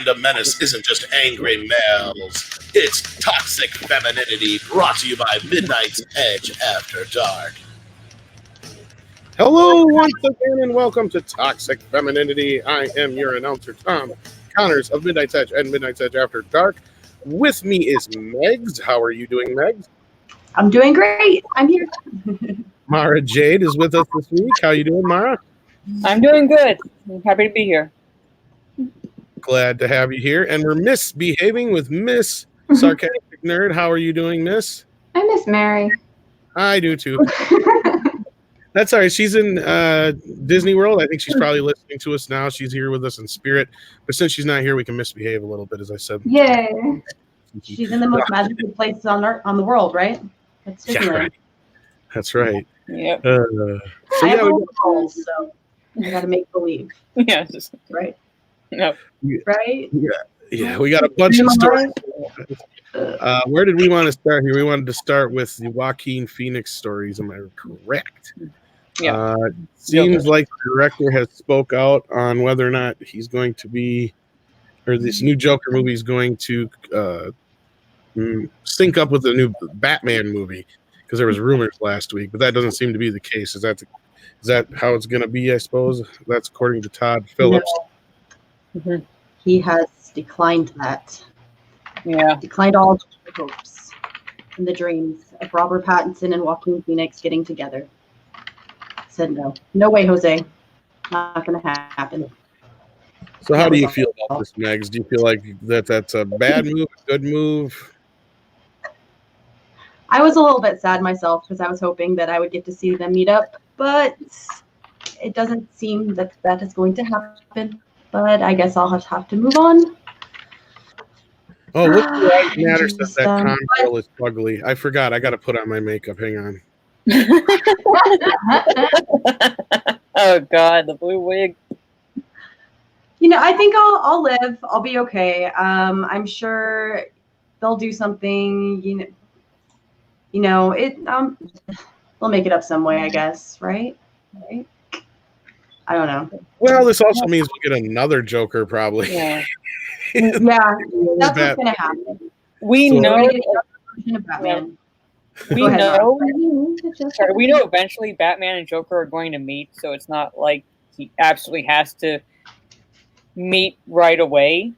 random menace isn't just angry males. It's toxic femininity brought to you by Midnight's Edge After Dark. Hello, once again, and welcome to Toxic Femininity. I am your announcer, Tom Connors of Midnight's Edge and Midnight's Edge After Dark. With me is Megs. How are you doing, Megs? I'm doing great. I'm here. Mara Jade is with us this week. How you doing, Mara? I'm doing good. I'm happy to be here. Glad to have you here. And we're misbehaving with Miss Sarcastic Nerd. How are you doing, Miss? I miss Mary. I do too. That's all right. She's in Disney World. I think she's probably listening to us now. She's here with us in spirit. But since she's not here, we can misbehave a little bit, as I said. Yay. She's in the most magical place on the world, right? That's Disneyland. Right. That's right. Yep. I have rules, so I got to make believe. Yes. Right? No. Right? Yeah, we got a bunch of stories. Where did we want to start here? We wanted to start with the Joaquin Phoenix stories. Am I correct? Yeah. Seems like the director has spoke out on whether or not he's going to be, or this new Joker movie is going to sync up with the new Batman movie, because there was rumors last week, but that doesn't seem to be the case. Is that how it's going to be? I suppose that's according to Todd Phillips. No. Mm-hmm. He has declined that. Yeah. Declined all the hopes and the dreams of Robert Pattinson and Joaquin Phoenix getting together. Said no. No way, Jose. Not going to happen. So how do you feel about this, Megs? Do you feel like that's a bad move, a good move? I was a little bit sad myself because I was hoping that I would get to see them meet up, but it doesn't seem that is going to happen. But I guess I'll have to move on. Oh, what's the right matter says that Con girl is ugly. I forgot. I got to put on my makeup. Hang on. Oh God, the blue wig. You know, I think I'll live. I'll be okay. I'm sure they'll do something. They'll make it up some way, I guess. Right? I don't know. Well, this also means we'll get another Joker, probably. Yeah. Yeah, that's what's gonna happen. We know. Batman. We know. Sorry, we know eventually Batman and Joker are going to meet, so it's not like he absolutely has to meet right away.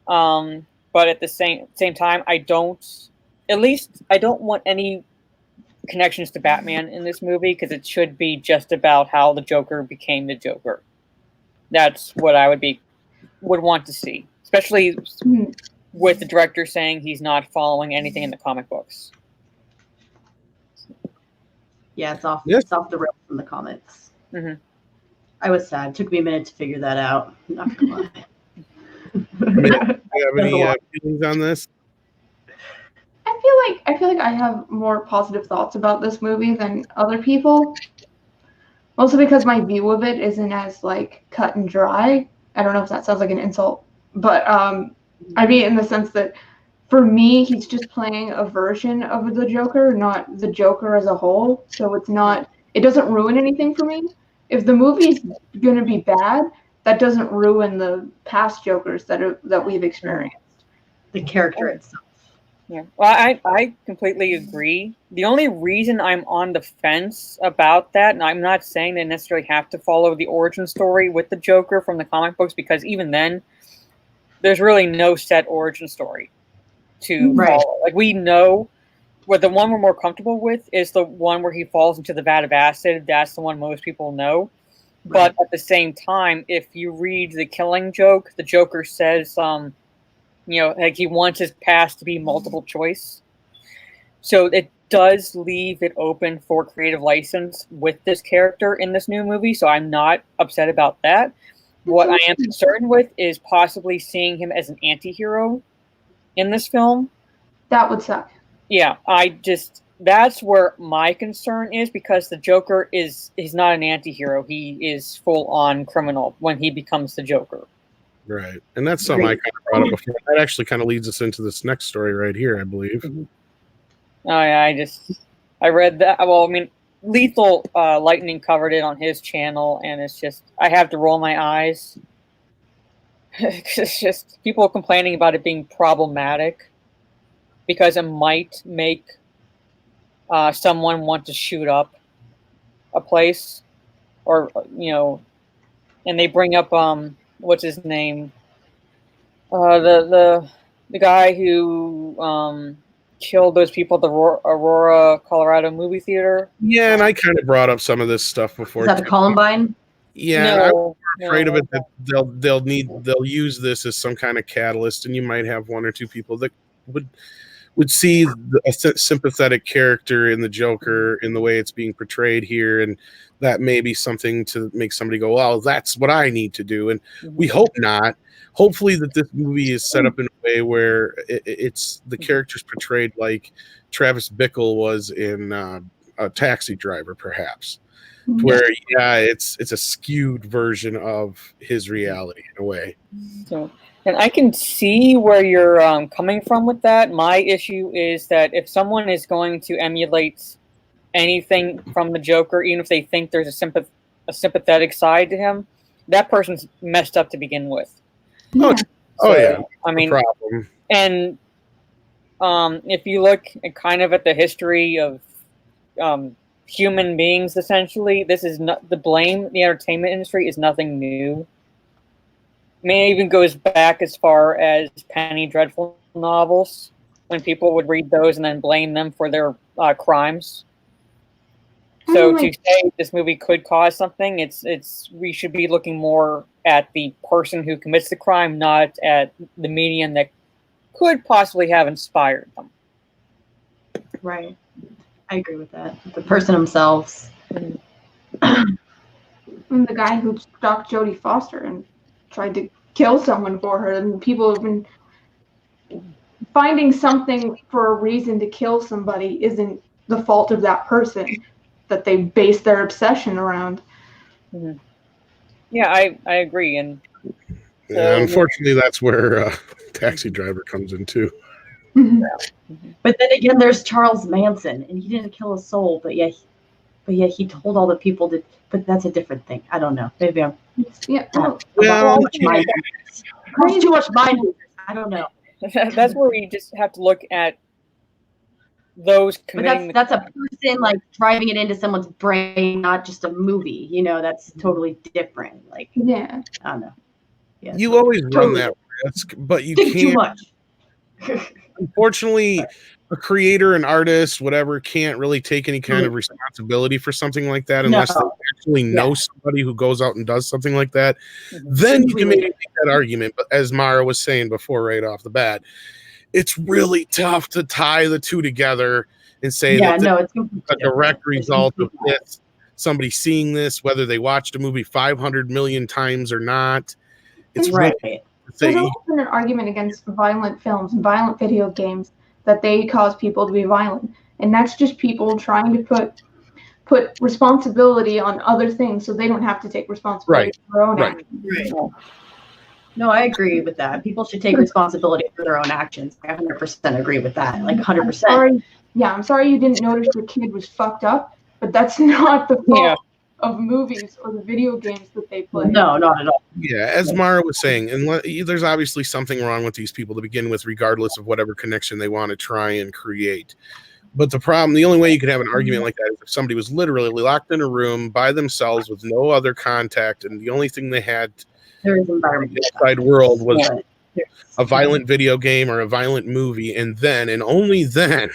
But at the same time, I don't want any connections to Batman in this movie, because it should be just about how the Joker became the Joker. That's what I would want to see, especially with the director saying he's not following anything in the comic books. Yeah, it's off the rails from the comics. Mm-hmm. I was sad. It took me a minute to figure that out. I'm not gonna lie. Do you have any feelings on this? I feel like I have more positive thoughts about this movie than other people. Mostly because my view of it isn't as like cut and dry. I don't know if that sounds like an insult, but I mean in the sense that for me he's just playing a version of the Joker, not the Joker as a whole. So it doesn't ruin anything for me. If the movie's gonna be bad, that doesn't ruin the past Jokers that we've experienced. The character itself. Yeah, well, I completely agree. The only reason I'm on the fence about that, and I'm not saying they necessarily have to follow the origin story with the Joker from the comic books, because even then, there's really no set origin story to follow. Like, we know what the one we're more comfortable with is the one where he falls into the vat of acid. That's the one most people know. Right. But at the same time, if you read The Killing Joke, the Joker says, like he wants his past to be multiple choice. So it does leave it open for creative license with this character in this new movie. So I'm not upset about that. What I am concerned with is possibly seeing him as an anti-hero in this film. That would suck. Yeah, that's where my concern is, because the Joker he's not an anti-hero. He is full-on criminal when he becomes the Joker. Right. And that's something I kind of brought up before. That actually kind of leads us into this next story right here, I believe. Mm-hmm. Oh, yeah, I read that. Well, I mean, Lethal Lightning covered it on his channel, and it's just, I have to roll my eyes. It's just people complaining about it being problematic because it might make someone want to shoot up a place, or and they bring up what's his name, the guy who killed those people at the Aurora, Colorado movie theater. Yeah, and I kind of brought up some of this stuff before. Is that the Columbine? Yeah, No, I'm afraid of it that they'll use this as some kind of catalyst, and you might have one or two people that would see a sympathetic character in the Joker in the way it's being portrayed here, and that may be something to make somebody go, "Well, that's what I need to do." And we hope not. Hopefully, that this movie is set up in a way where it's the characters portrayed like Travis Bickle was in a Taxi Driver, perhaps. Where it's a skewed version of his reality in a way. So, and I can see where you're coming from with that. My issue is that if someone is going to emulate anything from the Joker, even if they think there's a sympathetic side to him, that person's messed up to begin with. Oh, So, yeah. I mean, problem. And if you look kind of at the history of human beings, essentially, this is not the blame. The entertainment industry is nothing new. I mean, it even goes back as far as Penny Dreadful novels, when people would read those and then blame them for their crimes. So to say this movie could cause something, it's we should be looking more at the person who commits the crime, not at the medium that could possibly have inspired them. Right. I agree with that. The person themselves. And the guy who stalked Jodie Foster and tried to kill someone for her, and people have been finding something for a reason to kill somebody isn't the fault of that person that they base their obsession around. Mm-hmm. Yeah, I agree. And so, yeah, unfortunately, that's where Taxi Driver comes in too. But then again, there's Charles Manson, and he didn't kill a soul, but yet he told all the people to. But that's a different thing. I don't know. Maybe I'm. Yeah. Cost too much mind. I don't know. That's where we just have to look at those committing. But that's a person like driving it into someone's brain, not just a movie. That's totally different. Like, yeah, I don't know. Yeah, you always run that risk, but you think can't. Too much. Unfortunately, a creator, an artist, whatever, can't really take any kind of responsibility for something like that unless they actually know somebody who goes out and does something like that. Then you can maybe make that argument. But as Mara was saying before, right off the bat, it's really tough to tie the two together and say that it's a direct result of this. Somebody seeing this, whether they watched a movie 500 million times or not. It's right. There's also been an argument against violent films and violent video games that they cause people to be violent, and that's just people trying to put responsibility on other things so they don't have to take responsibility for their own actions. Right. No, I agree with that. People should take responsibility for their own actions. I 100% agree with that. Like 100%. I'm sorry you didn't notice your kid was fucked up, but that's not the fault of movies or the video games that they play. No, not at all. Yeah, as Mara was saying, and there's obviously something wrong with these people to begin with, regardless of whatever connection they want to try and create. But the only way you could have an argument like that is if somebody was literally locked in a room by themselves with no other contact, and the only thing they had in the outside world was a violent video game or a violent movie, and only then.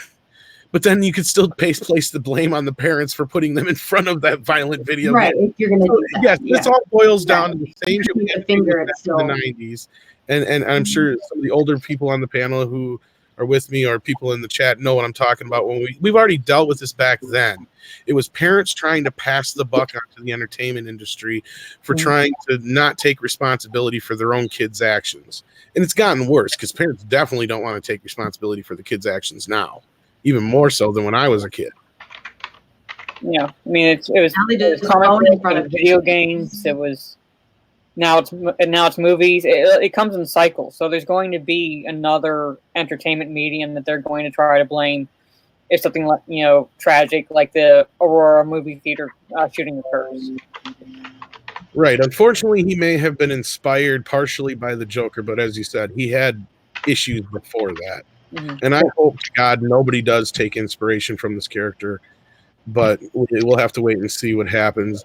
But then you could still place the blame on the parents for putting them in front of that violent video game. If you're going to do that. Yes, this all boils down to the same shit we had in the 90s. And I'm sure some of the older people on the panel who are with me or people in the chat know what I'm talking about. When we've already dealt with this back then. It was parents trying to pass the buck onto the entertainment industry for trying to not take responsibility for their own kids' actions. And it's gotten worse because parents definitely don't want to take responsibility for the kids' actions now. Even more so than when I was a kid. Yeah, I mean it was comic books, video games. It was now it's movies. It comes in cycles. So there's going to be another entertainment medium that they're going to try to blame if something like tragic like the Aurora movie theater shooting occurs. Right. Unfortunately, he may have been inspired partially by the Joker, but as you said, he had issues before that. Mhm. And I hope to God nobody does take inspiration from this character, but we'll have to wait and see what happens.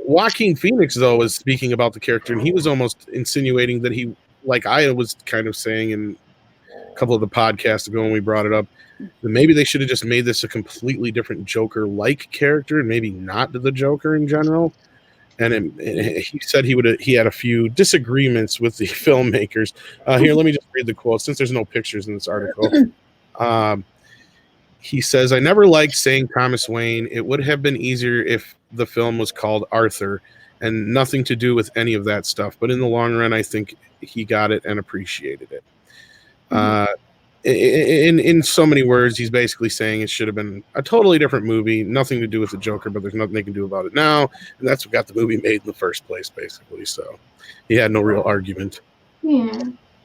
Joaquin Phoenix, though, was speaking about the character, and he was almost insinuating that he, like I was kind of saying in a couple of the podcasts ago when we brought it up, that maybe they should have just made this a completely different Joker-like character, and maybe not the Joker in general. And he said he had a few disagreements with the filmmakers. Here, let me just read the quote since there's no pictures in this article. He says, "I never liked saying Thomas Wayne. It would have been easier if the film was called Arthur and nothing to do with any of that stuff. But in the long run, I think he got it and appreciated it." In so many words, he's basically saying it should have been a totally different movie, nothing to do with the Joker, but there's nothing they can do about it now, and that's what got the movie made in the first place, basically. So he had no real argument. Yeah.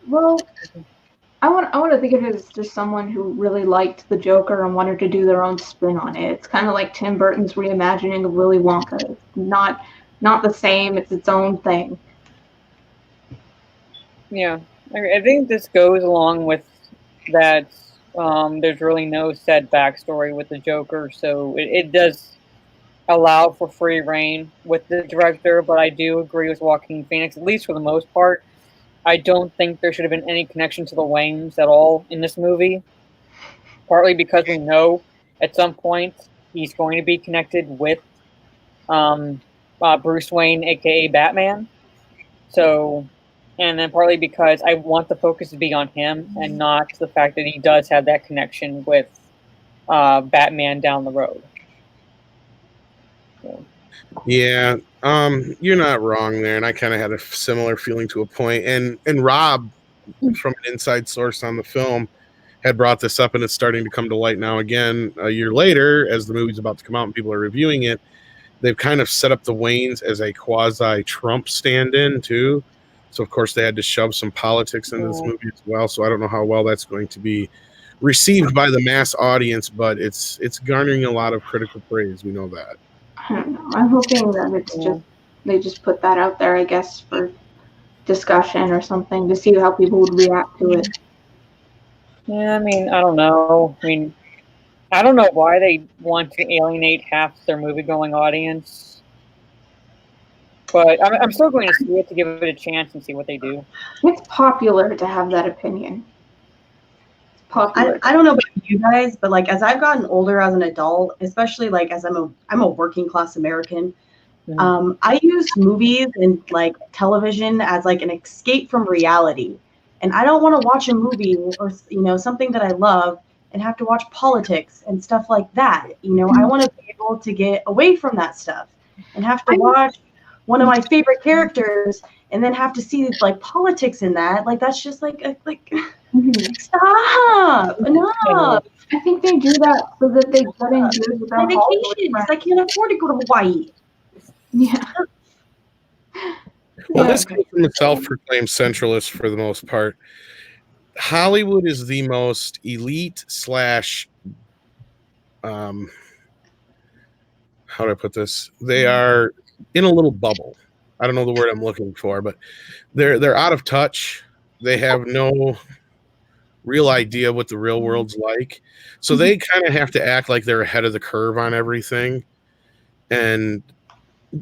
Well, I want to think of it as just someone who really liked the Joker and wanted to do their own spin on it. It's kind of like Tim Burton's reimagining of Willy Wonka. It's not the same. It's its own thing. Yeah, I think this goes along with that. There's really no set backstory with the Joker, so it does allow for free reign with the director. But I do agree with Joaquin Phoenix, at least for the most part. I don't think there should have been any connection to the Waynes at all in this movie. Partly because we know at some point he's going to be connected with Bruce Wayne, aka Batman. So. And then partly because I want the focus to be on him and not the fact that he does have that connection with Batman down the road. So. Yeah, you're not wrong there, and I kind of had a similar feeling to a point. And Rob, from an inside source on the film, had brought this up, and it's starting to come to light now again. A year later, as the movie's about to come out and people are reviewing it, they've kind of set up the Waynes as a quasi-Trump stand-in too. So, of course, they had to shove some politics into this movie as well. So I don't know how well that's going to be received by the mass audience, but it's garnering a lot of critical praise. We know that. I don't know. I'm hoping that it's just they just put that out there, I guess, for discussion or something to see how people would react to it. Yeah, I mean, I don't know. I mean, I don't know why they want to alienate half their movie-going audience. But I'm still going to see it to give it a chance and see what they do. It's popular to have that opinion. It's popular. I don't know about you guys, but like as I've gotten older as an adult, especially like as I'm a working class American, I use movies and like television as like an escape from reality. And I don't want to watch a movie or something that I love and have to watch politics and stuff like that. I want to be able to get away from that stuff and have to watch one of my favorite characters and then have to see like politics in that. Like that's just like stop. Enough. I think they do that so that they get engaged with their vacation because I can't afford to go to Hawaii. Yeah. Well, this comes from a self-proclaimed centralist for the most part. Hollywood is the most elite / how do I put this? They are in a little bubble. I don't know the word I'm looking for, but they're out of touch. They have no real idea what the real world's like. So they kind of have to act like they're ahead of the curve on everything. And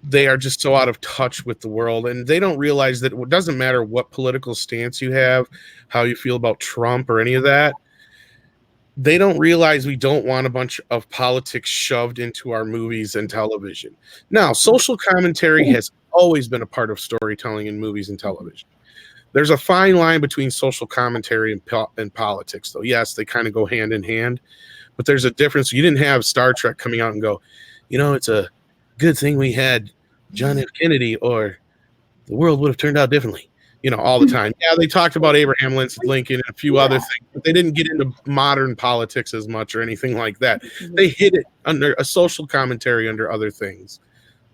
they are just so out of touch with the world. And they don't realize that it doesn't matter what political stance you have, how you feel about Trump or any of that. They don't realize we don't want a bunch of politics shoved into our movies and television. Now, social commentary has always been a part of storytelling in movies and television. There's a fine line between social commentary and politics, though. Yes, they kind of go hand in hand, but there's a difference. You didn't have Star Trek coming out and go, it's a good thing we had John F. Kennedy or the world would have turned out differently. All the time. Yeah, they talked about Abraham Lincoln and a few other things, but they didn't get into modern politics as much or anything like that. They hid it under a social commentary under other things.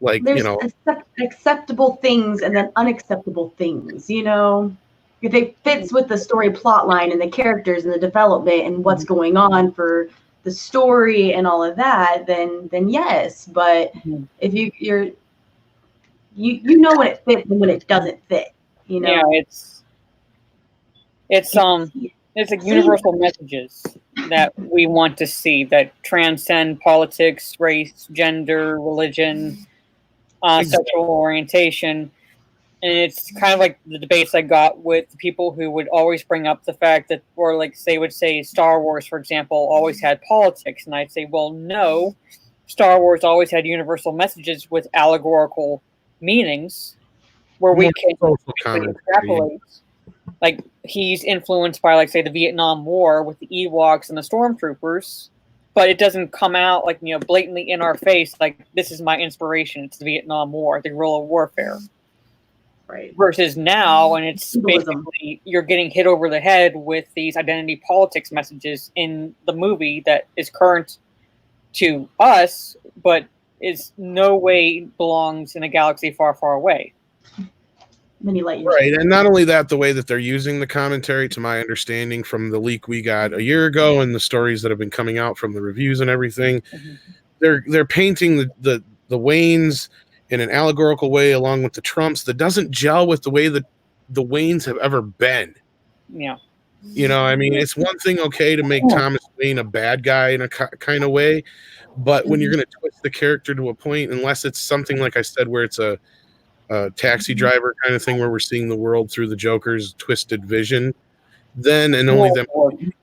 Like, there's acceptable things and then unacceptable things, If it fits with the story plot line and the characters and the development and what's going on for the story and all of that, then yes. But if you're you know when it fits and when it doesn't fit. You know. Yeah, it's like universal messages that we want to see that transcend politics, race, gender, religion, sexual orientation. And it's kind of like the debates I got with people who would always bring up the fact that, or like they would say Star Wars, for example, always had politics. And I'd say, well, no, Star Wars always had universal messages with allegorical meanings where we can extrapolate. Like, he's influenced by, like, say, the Vietnam War with the Ewoks and the Stormtroopers, but it doesn't come out, like, blatantly in our face, like, this is my inspiration. It's the Vietnam War, the guerrilla warfare. Right. Versus now, and it's basically you're getting hit over the head with these identity politics messages in the movie that is current to us, but is no way belongs in a galaxy far, far away. Many light years. Right, and not only that, the way that they're using the commentary, to my understanding from the leak we got a year ago and the stories that have been coming out from the reviews and everything, they're painting the Waynes in an allegorical way along with the Trumps that doesn't gel with the way that the Waynes have ever been. Yeah. I mean, it's one thing, okay, to make Thomas Wayne a bad guy in a kind of way, but when you're going to twist the character to a point, unless it's something like I said, where it's a taxi driver kind of thing where we're seeing the world through the Joker's twisted vision, then and only then,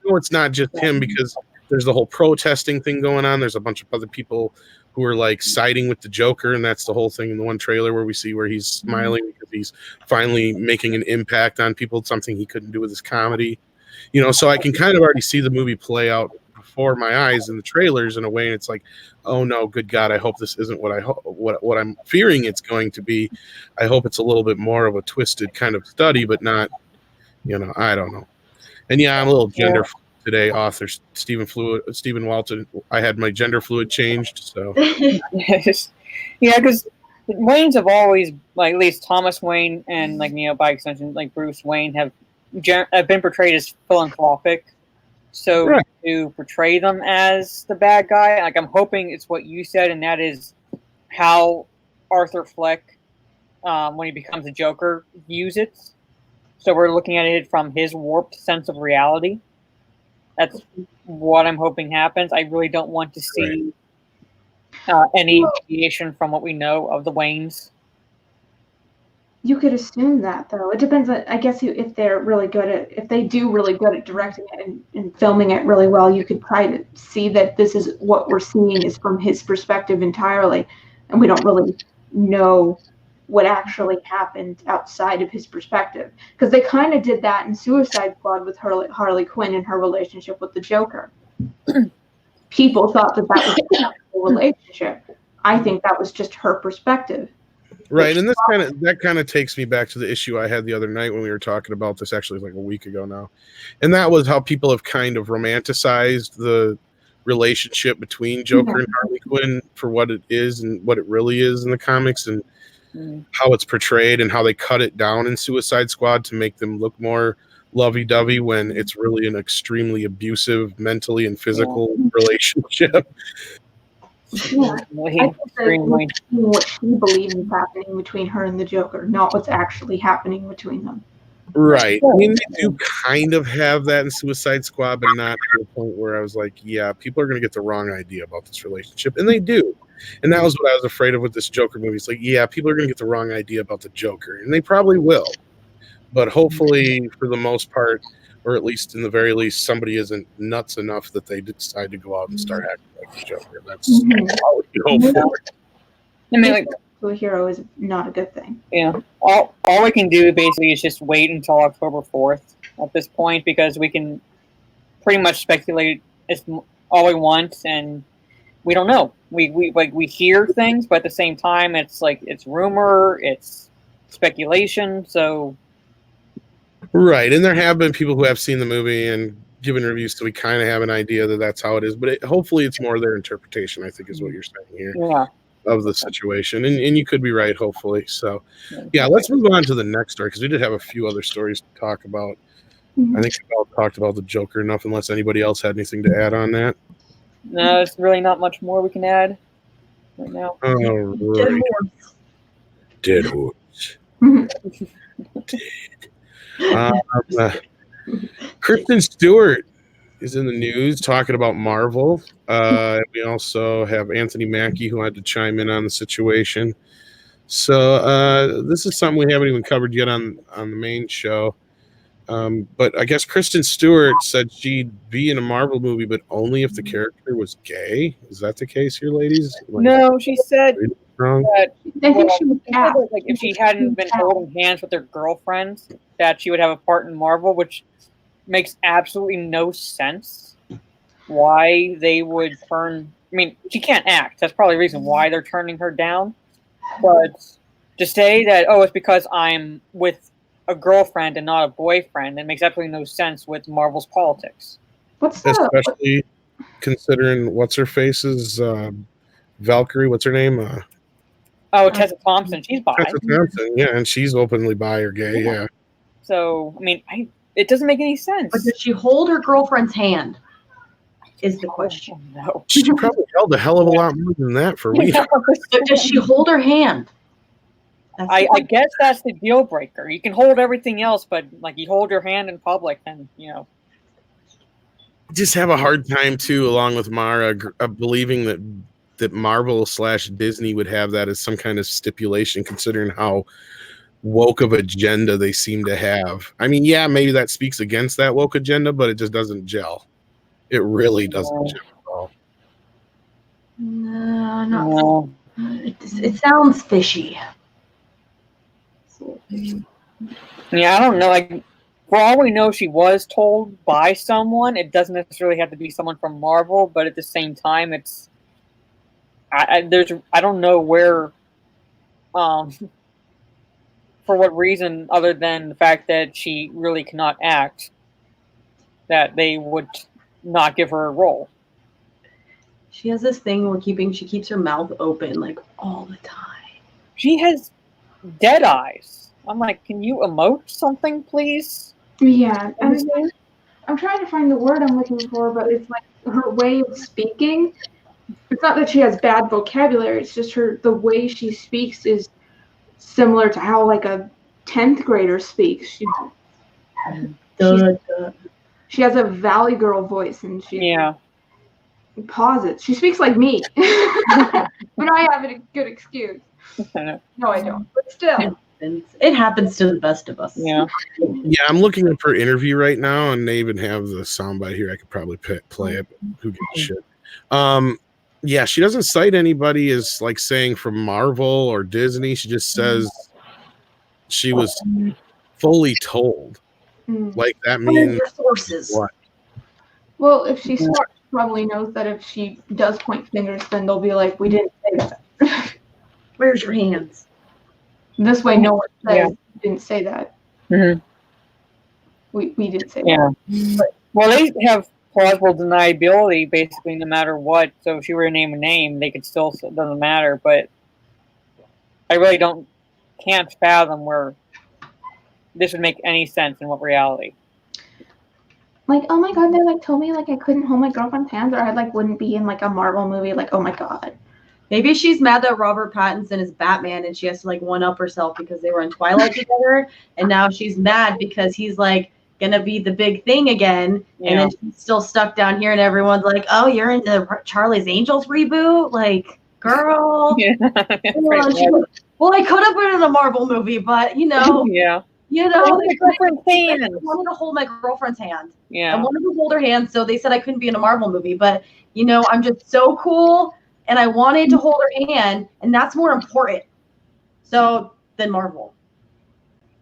it's not just him, because there's the whole protesting thing going on. There's a bunch of other people who are like siding with the Joker, and that's the whole thing in the one trailer where we see where he's smiling because he's finally making an impact on people, something he couldn't do with his comedy. So I can kind of already see the movie play out before my eyes in the trailers in a way, and it's like, oh no, good God, I hope this isn't what I'm fearing it's going to be. I hope it's a little bit more of a twisted kind of study, but not, I don't know. And yeah, I'm a little gender fluid today. Author Stephen Walton. I had my gender fluid changed, so yeah, because Waynes have always, like, at least Thomas Wayne and, like, by extension, like Bruce Wayne have been portrayed as philanthropic. So to portray them as the bad guy, like, I'm hoping it's what you said, and that is how Arthur Fleck, when he becomes a Joker, views it. So we're looking at it from his warped sense of reality. That's what I'm hoping happens. I really don't want to see any deviation from what we know of the Waynes. You could assume that, though. It depends on, I guess, if they're really good at, if they do really good at directing it and filming it really well, you could probably see that this is what we're seeing is from his perspective entirely, and we don't really know what actually happened outside of his perspective. Because they kind of did that in Suicide Squad with Harley Quinn and her relationship with the Joker. People thought that was a relationship. I think that was just her perspective. Right, and that kind of takes me back to the issue I had the other night when we were talking about this, actually like a week ago now, and that was how people have kind of romanticized the relationship between Joker and Harley Quinn for what it is and what it really is in the comics, and how it's portrayed and how they cut it down in Suicide Squad to make them look more lovey-dovey when it's really an extremely abusive mentally and physical relationship. Yeah, I think what she believes is happening between her and the Joker, not what's actually happening between them. Right. I mean, they do kind of have that in Suicide Squad, but not to the point where I was like, yeah, people are going to get the wrong idea about this relationship. And they do. And that was what I was afraid of with this Joker movie. It's like, yeah, people are going to get the wrong idea about the Joker. And they probably will. But hopefully, for the most part, or at least in the very least, somebody isn't nuts enough that they decide to go out and start acting like the Joker. That's all we hope for. I mean, like, to a hero is not a good thing. Yeah, all we can do basically is just wait until October 4th at this point, because we can pretty much speculate all we want, and we don't know. We hear things, but at the same time, it's like it's rumor, it's speculation. So, right, and there have been people who have seen the movie and given reviews, so we kind of have an idea that that's how it is. But hopefully, it's more their interpretation, I think, is what you're saying here. Yeah. Of the situation, and you could be right, hopefully. So yeah, let's move on to the next story, because we did have a few other stories to talk about. I think we all talked about the Joker enough, unless anybody else had anything to add on that. No, there's really not much more we can add right now. All right. Deadwood. Kristen Stewart is in the news talking about Marvel. We also have Anthony Mackie, who had to chime in on the situation. So this is something we haven't even covered yet on the main show. But I guess Kristen Stewart said she'd be in a Marvel movie, but only if the character was gay. Is that the case here, ladies? No, she said wrong? that I think she was she said that, like if she hadn't been holding hands with her girlfriends, that she would have a part in Marvel, which makes absolutely no sense. Why they would turn? I mean, she can't act. That's probably the reason why they're turning her down. But to say that, oh, it's because I'm with a girlfriend and not a boyfriend, that makes absolutely no sense with Marvel's politics. What's that? Especially considering what's her face's Valkyrie. What's her name? Tessa Thompson. She's bi. Tessa Thompson. Yeah, and she's openly bi or gay. Yeah. So I mean, it doesn't make any sense. But does she hold her girlfriend's hand? Is the question. Oh, no. She probably held a hell of a lot more than that for me. But does she hold her hand? I guess that's the deal breaker. You can hold everything else, but like you hold your hand in public, then Just have a hard time too, along with Mara, believing that Marvel / Disney would have that as some kind of stipulation, considering how woke of agenda they seem to have. I mean, yeah, maybe that speaks against that woke agenda, but it just doesn't gel. It really doesn't gel at all. No. It sounds fishy. Yeah, I don't know. Like, for all we know, she was told by someone. It doesn't necessarily have to be someone from Marvel, but at the same time, it's I don't know where, for what reason other than the fact that she really cannot act, that they would not give her a role. She has this thing where she keeps her mouth open like all the time. She has dead eyes. I'm like, can you emote something, please? Yeah, I'm trying to find the word I'm looking for, but it's like her way of speaking. It's not that she has bad vocabulary. It's just the way she speaks is similar to how like a 10th grader speaks. She has a Valley Girl voice, and she pauses. She speaks like me, but I have a good excuse. No, I don't. But still, it happens to the best of us. Yeah. Yeah, I'm looking up her interview right now, and they even have the soundbite here. I could probably play it, but who gives a shit? Yeah, she doesn't cite anybody as like saying from Marvel or Disney. She just says she was fully told. Like that means your sources. What? Well, if she's smart, she probably knows that if she does point fingers, then they'll be like, "We didn't say that." Where's your hands? This way, no one says we didn't say that. Mm-hmm. We didn't say that. But, well, they have plausible deniability basically no matter what. So if she were to name a name, they could still, it doesn't matter. But I really can't fathom where this would make any sense in what reality. Like, oh my god, they like told me like I couldn't hold my girlfriend's hands, or I like wouldn't be in like a Marvel movie. Like, oh my god. Maybe she's mad that Robert Pattinson is Batman and she has to like one up herself because they were in Twilight together, and now she's mad because he's like gonna be the big thing again, and then she's still stuck down here, and everyone's like, "Oh, you're into Charlie's Angels reboot, like, girl." Yeah. Well, I could have been in a Marvel movie, but yeah. My girlfriend's hand. I wanted to hold my girlfriend's hand. Yeah. I wanted to hold her hand, so they said I couldn't be in a Marvel movie. But I'm just so cool, and I wanted to hold her hand, and that's more important. So than Marvel.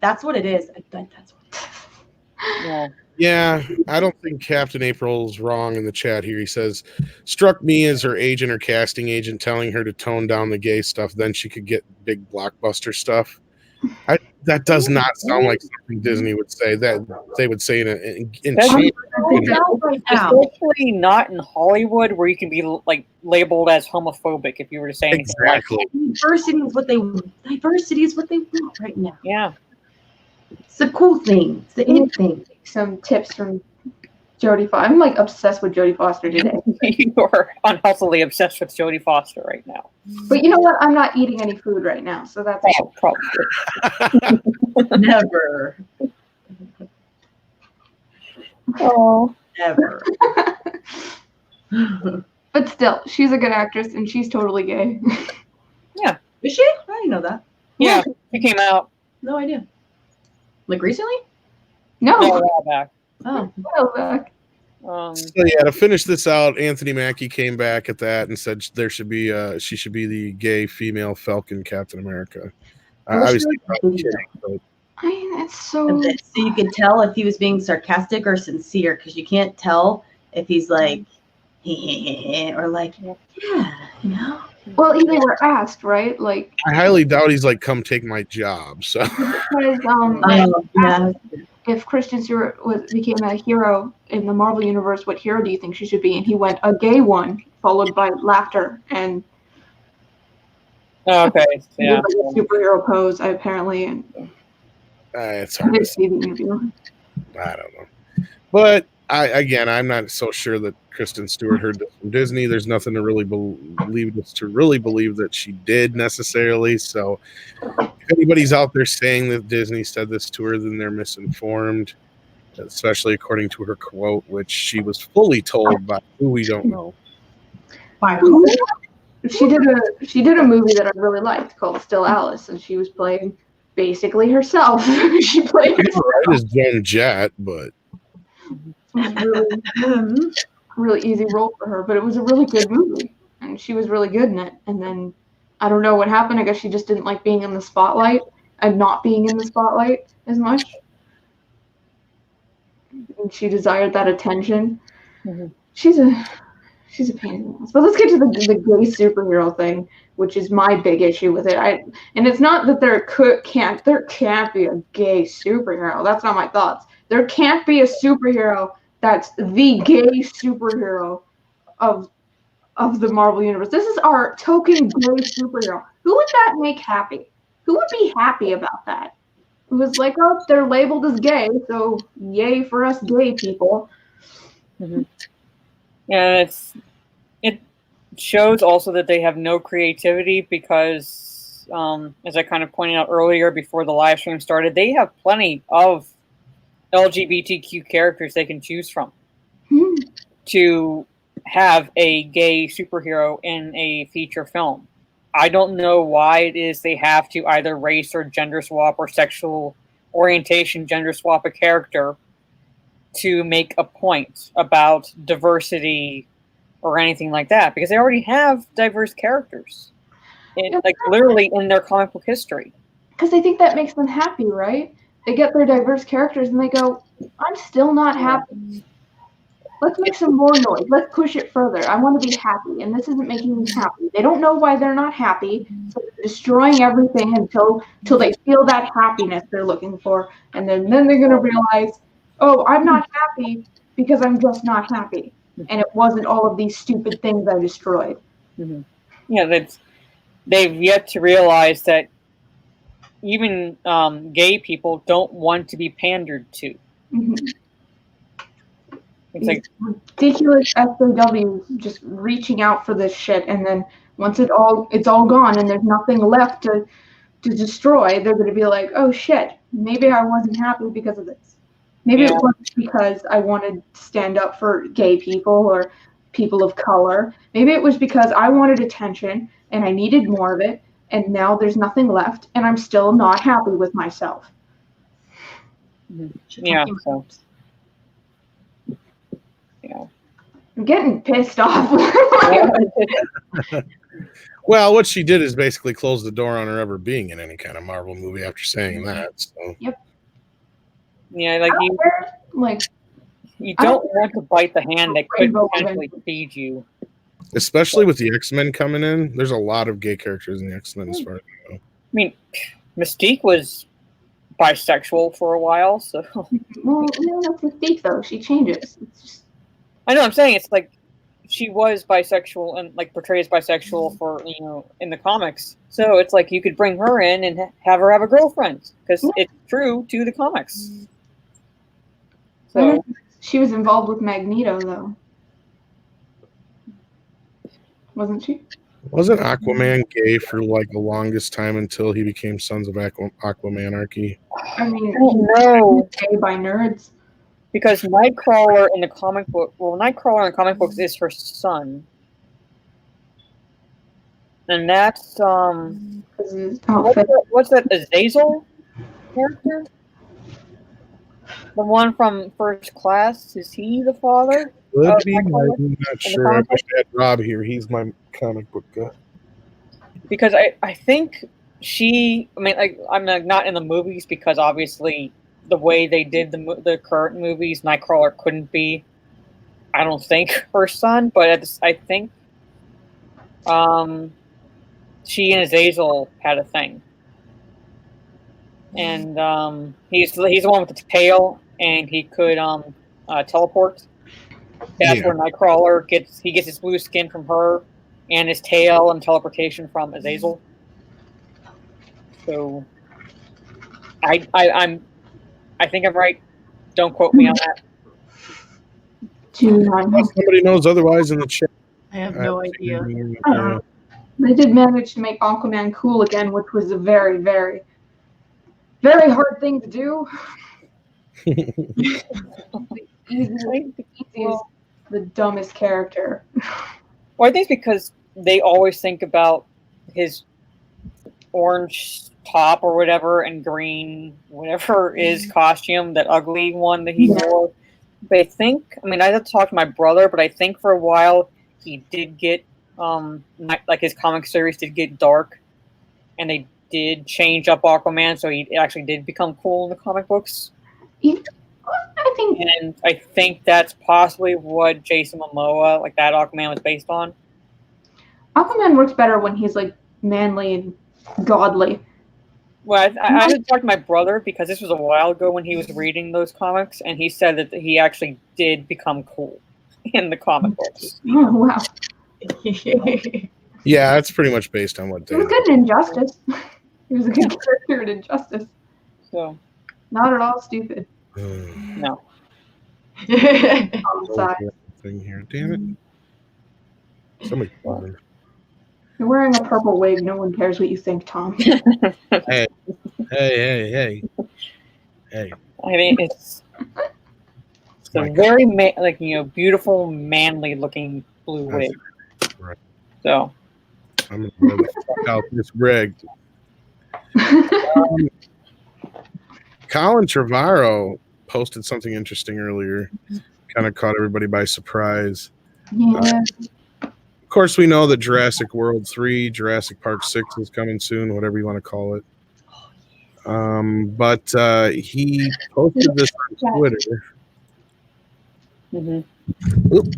That's what it is. That's what. Yeah, I don't think Captain April's wrong in the chat here. He says, struck me as her agent or casting agent telling her to tone down the gay stuff, then she could get big blockbuster stuff. That does not sound like something Disney would say. That they would say in especially not in Hollywood, where you can be like labeled as homophobic if you were to say anything. Exactly. Diversity is what they want right now. Yeah. It's a cool thing. It's the in thing. Some tips from Jodie Foster. I'm like obsessed with Jodie Foster today. You are unhealthily obsessed with Jodie Foster right now. But you know what? I'm not eating any food right now, so that's Oh, probably. Never. Oh. Never. But still, she's a good actress and she's totally gay. Is she? I didn't know that. Yeah, it came out No idea. Like recently? a No. while back. Oh. Well, So yeah, to finish this out, Anthony Mackie came back at that and said there should be she should be the gay female Falcon Captain America. I wish Obviously, there was a probably video. kidding, I mean, it's so. So you could tell if he was being sarcastic or sincere, because you can't tell if he's like, or like, yeah, you know. Well, they were asked, right? Like, I highly doubt he's like, "Come take my job." So because Yeah. if Christian Stewart became a hero in the Marvel universe, what hero do you think she should be? And he went a gay one, followed by laughter and Oh, okay. Yeah. like a superhero pose, apparently. And it's I hard to didn't say. see the interview. I don't know, but I'm not so sure that Kristen Stewart heard this from Disney. There's nothing to really believe that she did necessarily. So if anybody's out there saying that Disney said this to her, then they're misinformed, especially according to her quote, which she was fully told by who we don't know. By who? She did a movie that I really liked called Still Alice, and she was playing basically herself. She played herself. Right as Joan Jett, but It was really easy role for her, but it was a really good movie, and she was really good in it. And then I don't know what happened. I guess she just didn't like being in the spotlight and not being in the spotlight as much. And she desired that attention. Mm-hmm. She's a pain in the ass. But let's get to the gay superhero thing, which is my big issue with it. And it's not that there can't be a gay superhero. That's not my thoughts. There can't be a superhero that's the gay superhero of the Marvel universe. This is our token gay superhero. Who would that make happy? Who would be happy about that? It was like, oh, they're labeled as gay, so yay for us gay people. Mm-hmm. Yeah, it shows also that they have no creativity because, as I kind of pointed out earlier before the live stream started, they have plenty of LGBTQ characters they can choose from to have a gay superhero in a feature film. I don't know why it is they have to either race or gender swap or sexual orientation gender swap a character to make a point about diversity or anything like that, because they already have diverse characters, like literally in their comic book history. Because they think that makes them happy, right? They get their diverse characters and they go, I'm still not happy. Let's make some more noise. Let's push it further. I want to be happy, and this isn't making me happy. They don't know why they're not happy, so they're destroying everything until they feel that happiness they're looking for, and then they're going to realize, oh, I'm not happy because I'm just not happy. And it wasn't all of these stupid things I destroyed. Mm-hmm. Yeah, they've yet to realize that even gay people don't want to be pandered to. Mm-hmm. It's like ridiculous SJWs just reaching out for this shit, and then once it's all gone and there's nothing left to destroy, they're going to be like, oh shit, maybe I wasn't happy because of this. Maybe it wasn't because I wanted to stand up for gay people or people of color. Maybe it was because I wanted attention and I needed more of it, and now there's nothing left, and I'm still not happy with myself. Yeah. So. Yeah. I'm getting pissed off. Well, what she did is basically close the door on her ever being in any kind of Marvel movie after saying that. So. Yep. Yeah, you don't want to bite the hand that could potentially feed you. Especially with the X-Men coming in, there's a lot of gay characters in the X-Men as far as I know. I mean, Mystique was bisexual for a while, so. Well, that's Mystique though. She changes. It's just... I know. I'm saying it's like she was bisexual and like portrays bisexual for in the comics. So it's like you could bring her in and have her have a girlfriend because it's true to the comics. So She was involved with Magneto, though. Wasn't she? Wasn't Aquaman gay for like the longest time until he became Sons of Aquamanarchy? I mean, I don't know. gay by nerds. Because Nightcrawler in the comic book, Nightcrawler in the comic books is her son. And that's, 'Cause his outfit. what's that Azazel character? The one from First Class, is he the father? Would Oh, be, I'm not sure. I wish I had Rob here. He's my comic book guy. Because I think she, I mean, like, I'm not in the movies because obviously the way they did the current movies, Nightcrawler couldn't be, I don't think, her son, but I think she and Azazel had a thing. And he's the one with the tail, and he could teleport. That's where Nightcrawler gets his blue skin from her, and his tail and teleportation from Azazel. So I think I'm right. Don't quote me on that. Unless somebody knows otherwise in the chat. I have no idea. They did manage to make Aquaman cool again, which was a very, very, very hard thing to do. Easiest, the dumbest character. Well, I think it's because they always think about his orange top or whatever and green whatever is costume, that ugly one that he wore. But I think, I mean, I had to talk to my brother, but I think for a while he did get like his comic series did get dark, and they did change up Aquaman, so he actually did become cool in the comic books. I think that's possibly what Jason Momoa, like that Aquaman, was based on. Aquaman works better when he's like manly and godly. Well, I had to talk to my brother because this was a while ago when he was reading those comics, and he said that he actually did become cool in the comic books. Oh, wow. Yeah, it's pretty much based on what He was good in Injustice. He was a good character in Injustice. So, not at all stupid. No. Thing here. Damn it. Somebody calling. You're wearing a purple wig. No one cares what you think, Tom. Hey. I mean, it's a very beautiful, manly looking blue wig. Right. So I'm gonna the fuck out this rig. Colin Trevorrow posted something interesting earlier. Kind of caught everybody by surprise. Yeah. Of course, we know that Jurassic World 3, Jurassic Park 6 is coming soon, whatever you want to call it. But he posted this on Twitter. Mm-hmm. Oop.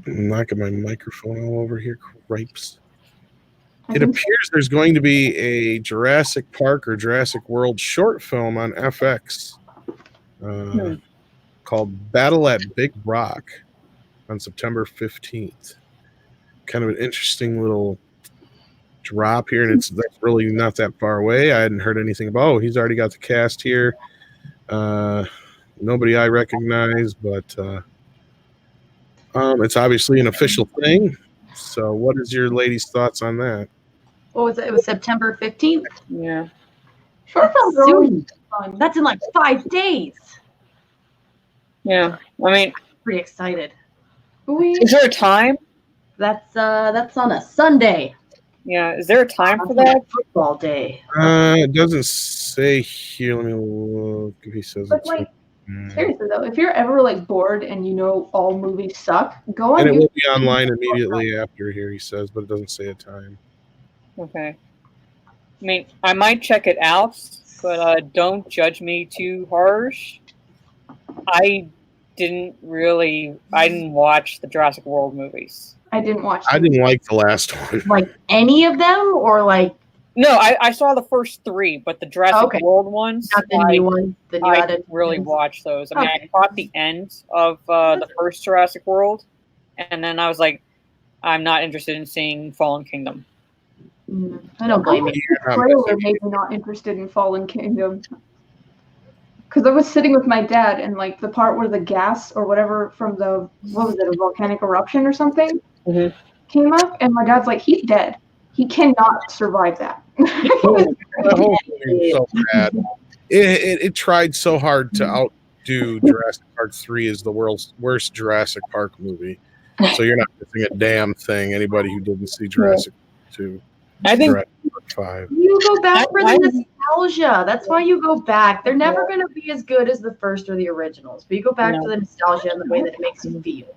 I'm knocking my microphone all over here. Cripes. It appears there's going to be a Jurassic Park or Jurassic World short film on FX called Battle at Big Rock on September 15th. Kind of an interesting little drop here, and that's really not that far away. I hadn't heard anything about. Oh, he's already got the cast here. Nobody I recognize, but it's obviously an official thing. So, what is your ladies' thoughts on that? What was it? It was September 15th. Yeah. Short films are always fun. That's in like 5 days. Yeah. I mean, Pretty excited. is there a time? That's on a Sunday. Yeah. Is there a time for that? Football day. It doesn't say here. Let me look if he says But it's like, seriously though, if you're ever like bored and you know all movies suck, go on. and it YouTube. will be online immediately after here, he says, but it doesn't say a time. Okay. I mean, I might check it out, but don't judge me too harsh. I didn't watch the Jurassic World movies. I didn't watch. I didn't like the last one. Like any of them, or like No, I saw the first 3, but the Jurassic World ones, not the new ones. I didn't really watch those. I mean, I caught the end of the first Jurassic World, and then I was like, I'm not interested in seeing Fallen Kingdom. I don't blame you. Trailer made me not interested in Fallen Kingdom. because I was sitting with my dad, and like the part where the gas or whatever from the what was it, a volcanic eruption or something came up, and my dad's like, he's dead. He cannot survive that. The whole movie was so bad. It tried so hard to outdo Jurassic Park 3 as the world's worst Jurassic Park movie. So you're not missing a damn thing. Anybody who didn't see Jurassic 2, I think Jurassic Park 5. You go back for the nostalgia. That's why you go back. They're never going to be as good as the first or the originals, but you go back for the nostalgia and the way that it makes you feel.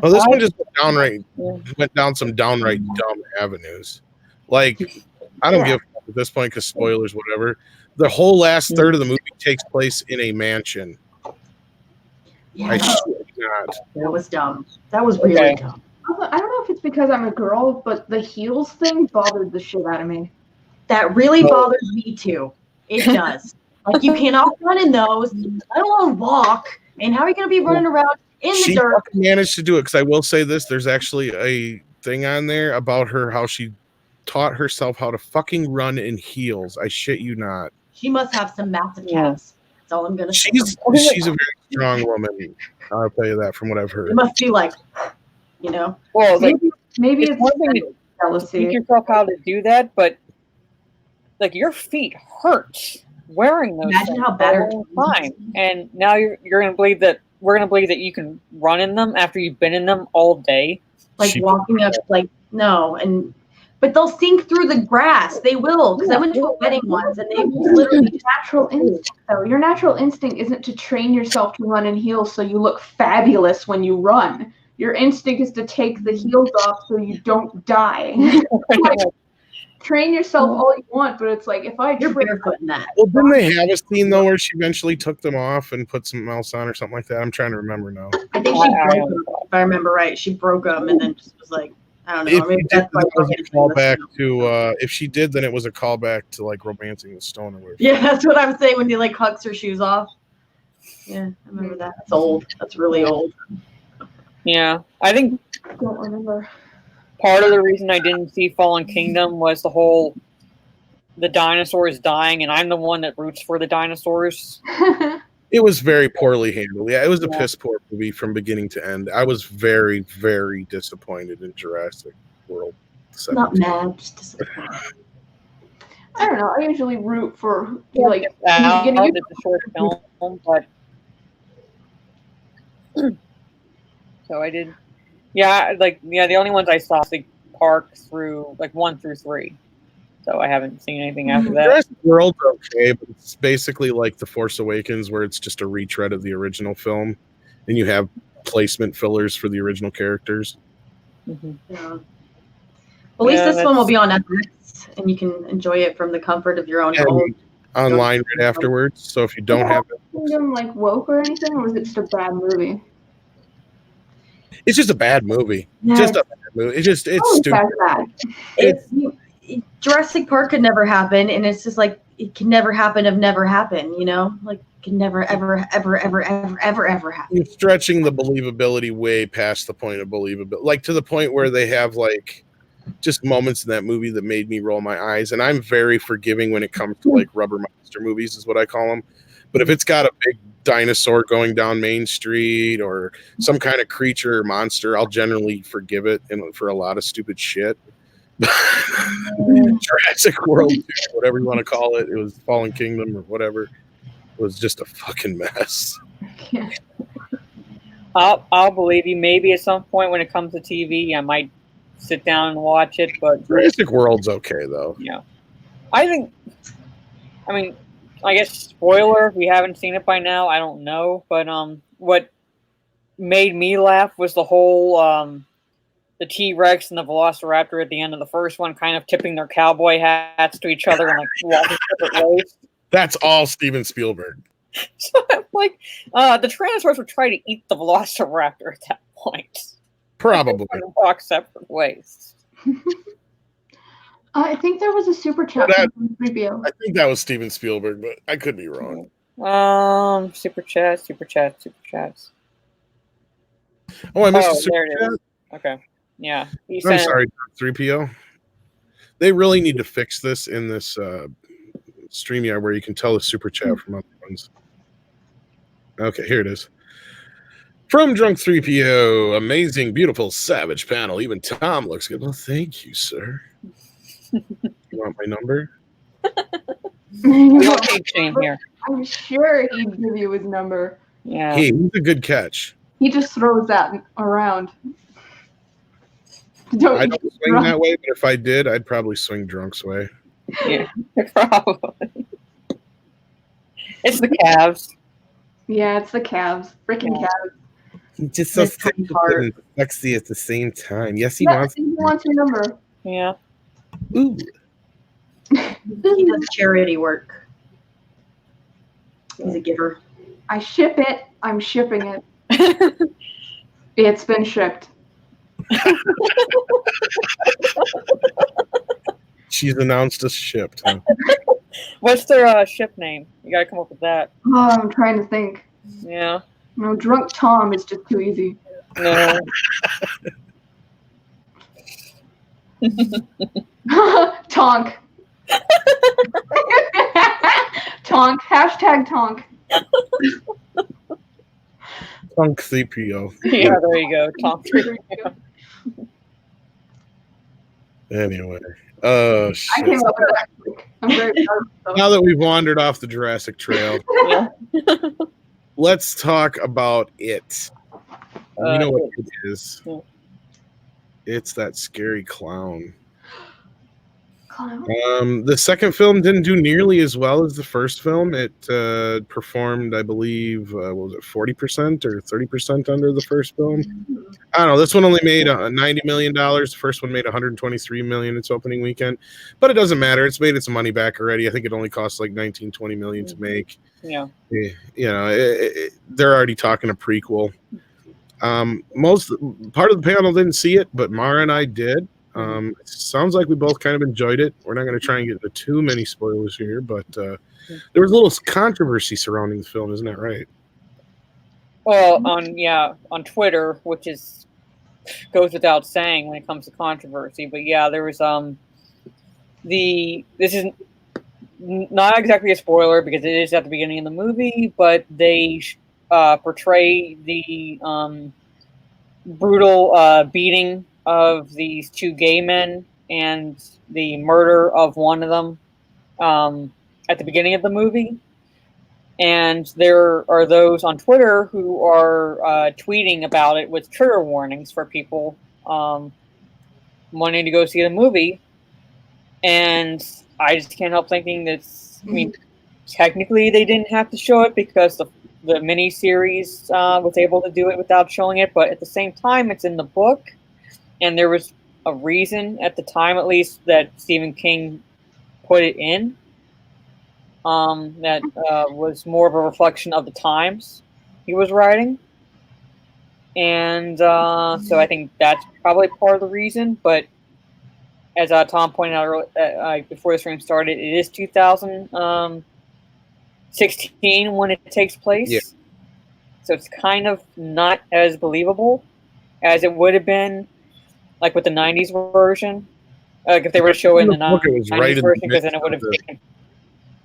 Well, this one just went down some downright dumb avenues. Like, I don't give a fuck at this point because spoilers, whatever. The whole last third of the movie takes place in a mansion. Yeah, I shit not. that was dumb. That was really dumb. I don't know if it's because I'm a girl, but the heels thing bothered the shit out of me. That really bothers me too. It does. Like, you cannot run in those. I don't want to walk. And how are you going to be running around in the dirt? Fucking managed to do it because I will say this: there's actually a thing on there about her how she taught herself how to fucking run in heels. I shit you not. She must have some massive calves. That's all I'm going to say. She's a very strong woman. I'll tell you that from what I've heard. It must be like, you know. Well, like, maybe it's one thing to jealousy. teach yourself how to do that, but like your feet hurt wearing those. Imagine things how bad the whole time. And now you're gonna believe that we're gonna believe that you can run in them after you've been in them all day. Like walking up, like no, but they'll sink through the grass. They will, because I went to a wedding once, and they literally natural instinct. Though your natural instinct isn't to train yourself to run in heels so you look fabulous when you run. Your instinct is to take the heels off so you don't die. Like, train yourself all you want, but it's like if you're barefoot in that. Well, didn't they have a scene though where she eventually took them off and put something else on or something like that? I'm trying to remember now. I think she broke them, if I remember right. She broke them and then just was like, I don't know. If Maybe she did, that's like that was a callback to. If she did, then it was a callback to like Romancing the Stone or whatever. Yeah, that's what I'm saying when he like hucks her shoes off. Yeah, I remember that. That's old. That's really old. Yeah, I think I don't remember. part of the reason I didn't see Fallen Kingdom was the dinosaurs dying, and I'm the one that roots for the dinosaurs. It was very poorly handled. Yeah, it was a piss poor movie from beginning to end. I was very, very disappointed in Jurassic World 17. Not mad, just disappointed. I don't know. I usually root for like it's a short film, but so I did. Yeah, the only ones I saw was the Park through 1 through 3. So I haven't seen anything after that. Jurassic World's okay, but it's basically like The Force Awakens, where it's just a retread of the original film, and you have placement fillers for the original characters. Yeah. Well, at least this one will be on Netflix, and you can enjoy it from the comfort of your own home. Online right afterwards. So if you don't have it, Kingdom like woke or anything, or was it just a bad movie? it's just a bad movie. Yeah. Just a bad movie. It's stupid. Bad. Jurassic Park could never happen, and it's just like it can never happen of never happen, you know? Like it can never ever happen. You're stretching the believability way past the point of believability. Like to the point where they have like just moments in that movie that made me roll my eyes. And I'm very forgiving when it comes to like rubber monster movies is what I call them. But if it's got a big dinosaur going down Main Street or some kind of creature or monster, I'll generally forgive it and for a lot of stupid shit. Jurassic World 2, whatever you want to call it, it was Fallen Kingdom or whatever, was just a fucking mess. Yeah. I'll believe you. Maybe at some point when it comes to TV, I might sit down and watch it. But Jurassic World's okay though. Yeah, I guess spoiler if we haven't seen it by now, I don't know. But what made me laugh was the whole the T-Rex and the Velociraptor at the end of the first one kind of tipping their cowboy hats to each other and like walking separate ways. That's all Steven Spielberg. So like the Tyrannosaurus would try to eat the Velociraptor at that point. Probably. Walk separate ways. I think there was a super chat from Rubio. I think that was Steven Spielberg, but I could be wrong. Super chats. Oh, I missed a there super it chat. is. Okay. Yeah. I'm sorry, 3PO. They really need to fix this in this StreamYard where you can tell the super chat from other ones. Okay, here it is. From Drunk 3PO, amazing, beautiful, savage panel. Even Tom looks good. Well, thank you, sir. You want my number? We don't keep shame here. I'm sure he'd give you his number. Yeah. Hey, he's a good catch. He just throws that around. I don't swing that way, but if I did, I'd probably swing Drunk's way. Yeah, probably. It's the Cavs. Yeah, it's the Cavs. Freaking Yeah. Cavs. He's just so His kind simple heart. and sexy at the same time. Yes, he Yeah, wants. he wants your number. Yeah. Ooh. He does charity work. He's a giver. I ship it. I'm shipping it. It's been shipped. She's announced us shipped. Huh? What's their ship name? You gotta come up with that. Oh, I'm trying to think. Yeah. No, Drunk Tom is just too easy. No. Tonk. Tonk. Hashtag tonk. Punk CPO. Yeah, there you go. Tom. Anyway. Oh, I shit. came up with that quick. I'm very proud of myself. Now that we've wandered off the Jurassic Trail, Yeah. let's talk about it. You know what it is. Yeah. It's that scary clown. Clown. The second film didn't do nearly as well as the first film. It performed, I believe, what was it, 40% or 30% under the first film? I don't know. This one only made $90 million. The first one made $123 million its opening weekend. But it doesn't matter. It's made its money back already. I think it only cost like 19, 20 million to make. Yeah. You know, they're already talking a prequel. Most part of the panel didn't see it, but Mara and I did. It sounds like we both kind of enjoyed it. We're not going to try and get into too many spoilers here, but there was a little controversy surrounding the film, isn't that right? Well, on Twitter, which goes without saying when it comes to controversy, but yeah, there was this is not exactly a spoiler because it is at the beginning of the movie, but they portray the brutal beating of these two gay men and the murder of one of them at the beginning of the movie. And there are those on Twitter who are tweeting about it with trigger warnings for people wanting to go see the movie. And I just can't help thinking that, I mean, technically they didn't have to show it because the mini-series was able to do it without showing it. But at the same time, it's in the book. And there was a reason, at the time at least, that Stephen King put it in. That was more of a reflection of the times he was writing. And so I think that's probably part of the reason. But as Tom pointed out earlier, before the stream started, it is 2016 when it takes place. Yeah. So it's kind of not as believable as it would have been like with the 90s version. Like if they were to show it in the 90s version, because then it would have taken...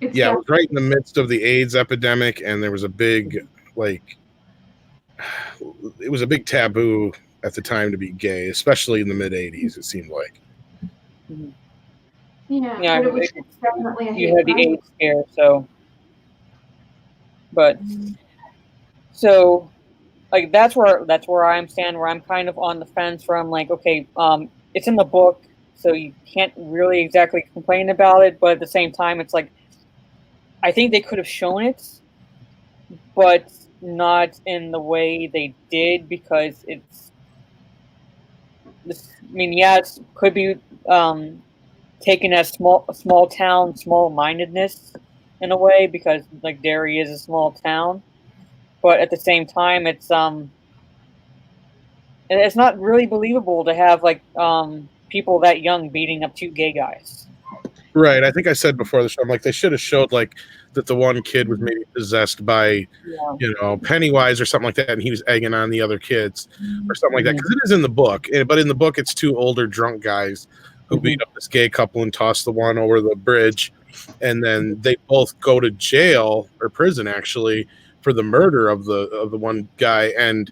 Yeah, it was right in the midst of the AIDS epidemic, and there was a big, it was a big taboo at the time to be gay, especially in the mid-'80s, it seemed like. Yeah, but it was definitely a hate you had the crime. AIDS scare, so... But... So... Like that's where I'm standing, where I'm kind of on the fence, where I'm like, okay, it's in the book, so you can't really exactly complain about it, but at the same time, it's like, I think they could have shown it, but not in the way they did, because it's, I mean, yeah, it could be taken as small town, small-mindedness in a way, because like Derry is a small town. But at the same time, it's not really believable to have like people that young beating up two gay guys. Right. I think I said before the show, I'm like, they should have showed like that the one kid was maybe possessed by, Pennywise or something like that, and he was egging on the other kids or something like that. Because it is in the book, but in the book, it's two older drunk guys who beat up this gay couple and toss the one over the bridge, and then they both go to jail or prison actually for the murder of the one guy, and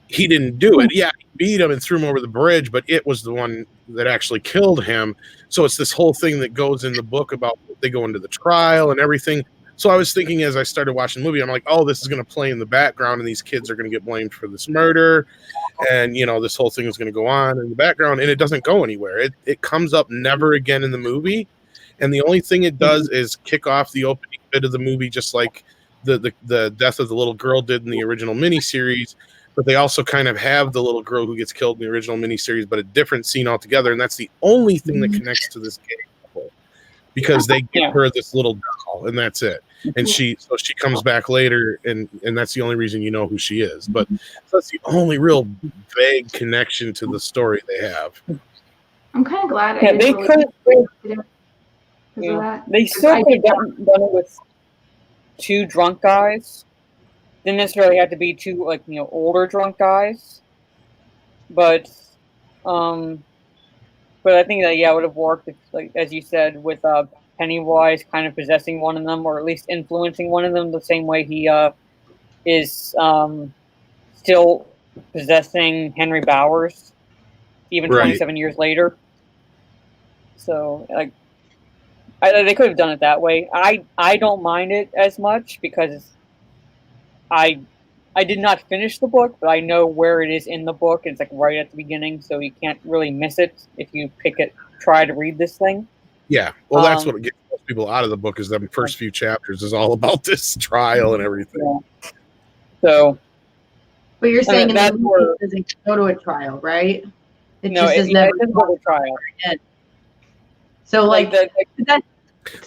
he didn't do it. Yeah, he beat him and threw him over the bridge, but it was the one that actually killed him. So it's this whole thing that goes in the book about they go into the trial and everything. So I was thinking as I started watching the movie, I'm like, oh, this is going to play in the background, and these kids are going to get blamed for this murder, and this whole thing is going to go on in the background, and it doesn't go anywhere. It comes up never again in the movie, and the only thing it does is kick off the opening bit of the movie, just like the death of the little girl did in the original miniseries. But they also kind of have the little girl who gets killed in the original miniseries, but a different scene altogether, and that's the only thing that connects to this gay couple, because they give her this little doll, and that's it. And she comes back later, and that's the only reason you know who she is. But that's the only real vague connection to the story they have. I'm kind of glad. Yeah, they could. They still could have done it with two drunk guys. Didn't necessarily have to be two older drunk guys, but I think that it would have worked if, like as you said, with Pennywise kind of possessing one of them, or at least influencing one of them, the same way he is still possessing Henry Bowers, even 27 years later. So they could have done it that way. I don't mind it as much because I did not finish the book, but I know where it is in the book. It's right at the beginning, so you can't really miss it if you try to read this thing. Yeah, well, that's what gets most people out of the book, is the first few chapters is all about this trial and everything. Yeah. So, but you're saying in the movie it doesn't go to a trial, right? It never doesn't go to a trial. Again. So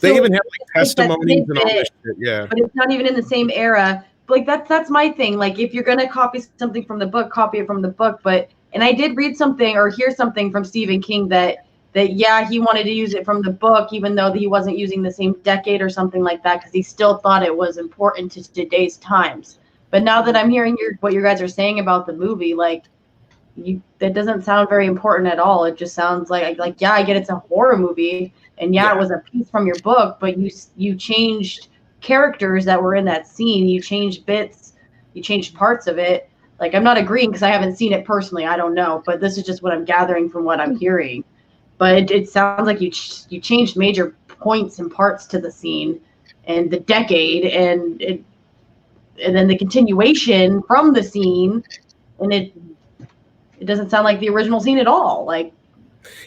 they even have testimonies and all this shit. Yeah, but it's not even in the same era. That's my thing. If you're gonna copy something from the book, copy it from the book. And I did read something or hear something from Stephen King that he wanted to use it from the book, even though he wasn't using the same decade or something like that, because he still thought it was important to today's times. But now that I'm hearing what you guys are saying about the movie, that doesn't sound very important at all. It just sounds I get it's a horror movie, and it was a piece from your book, but you changed characters that were in that scene. You changed bits, you changed parts of it. I'm not agreeing because I haven't seen it personally. I don't know, but this is just what I'm gathering from what I'm hearing. But it sounds like you changed major points and parts to the scene and the decade and then the continuation from the scene, and it doesn't sound like the original scene at all.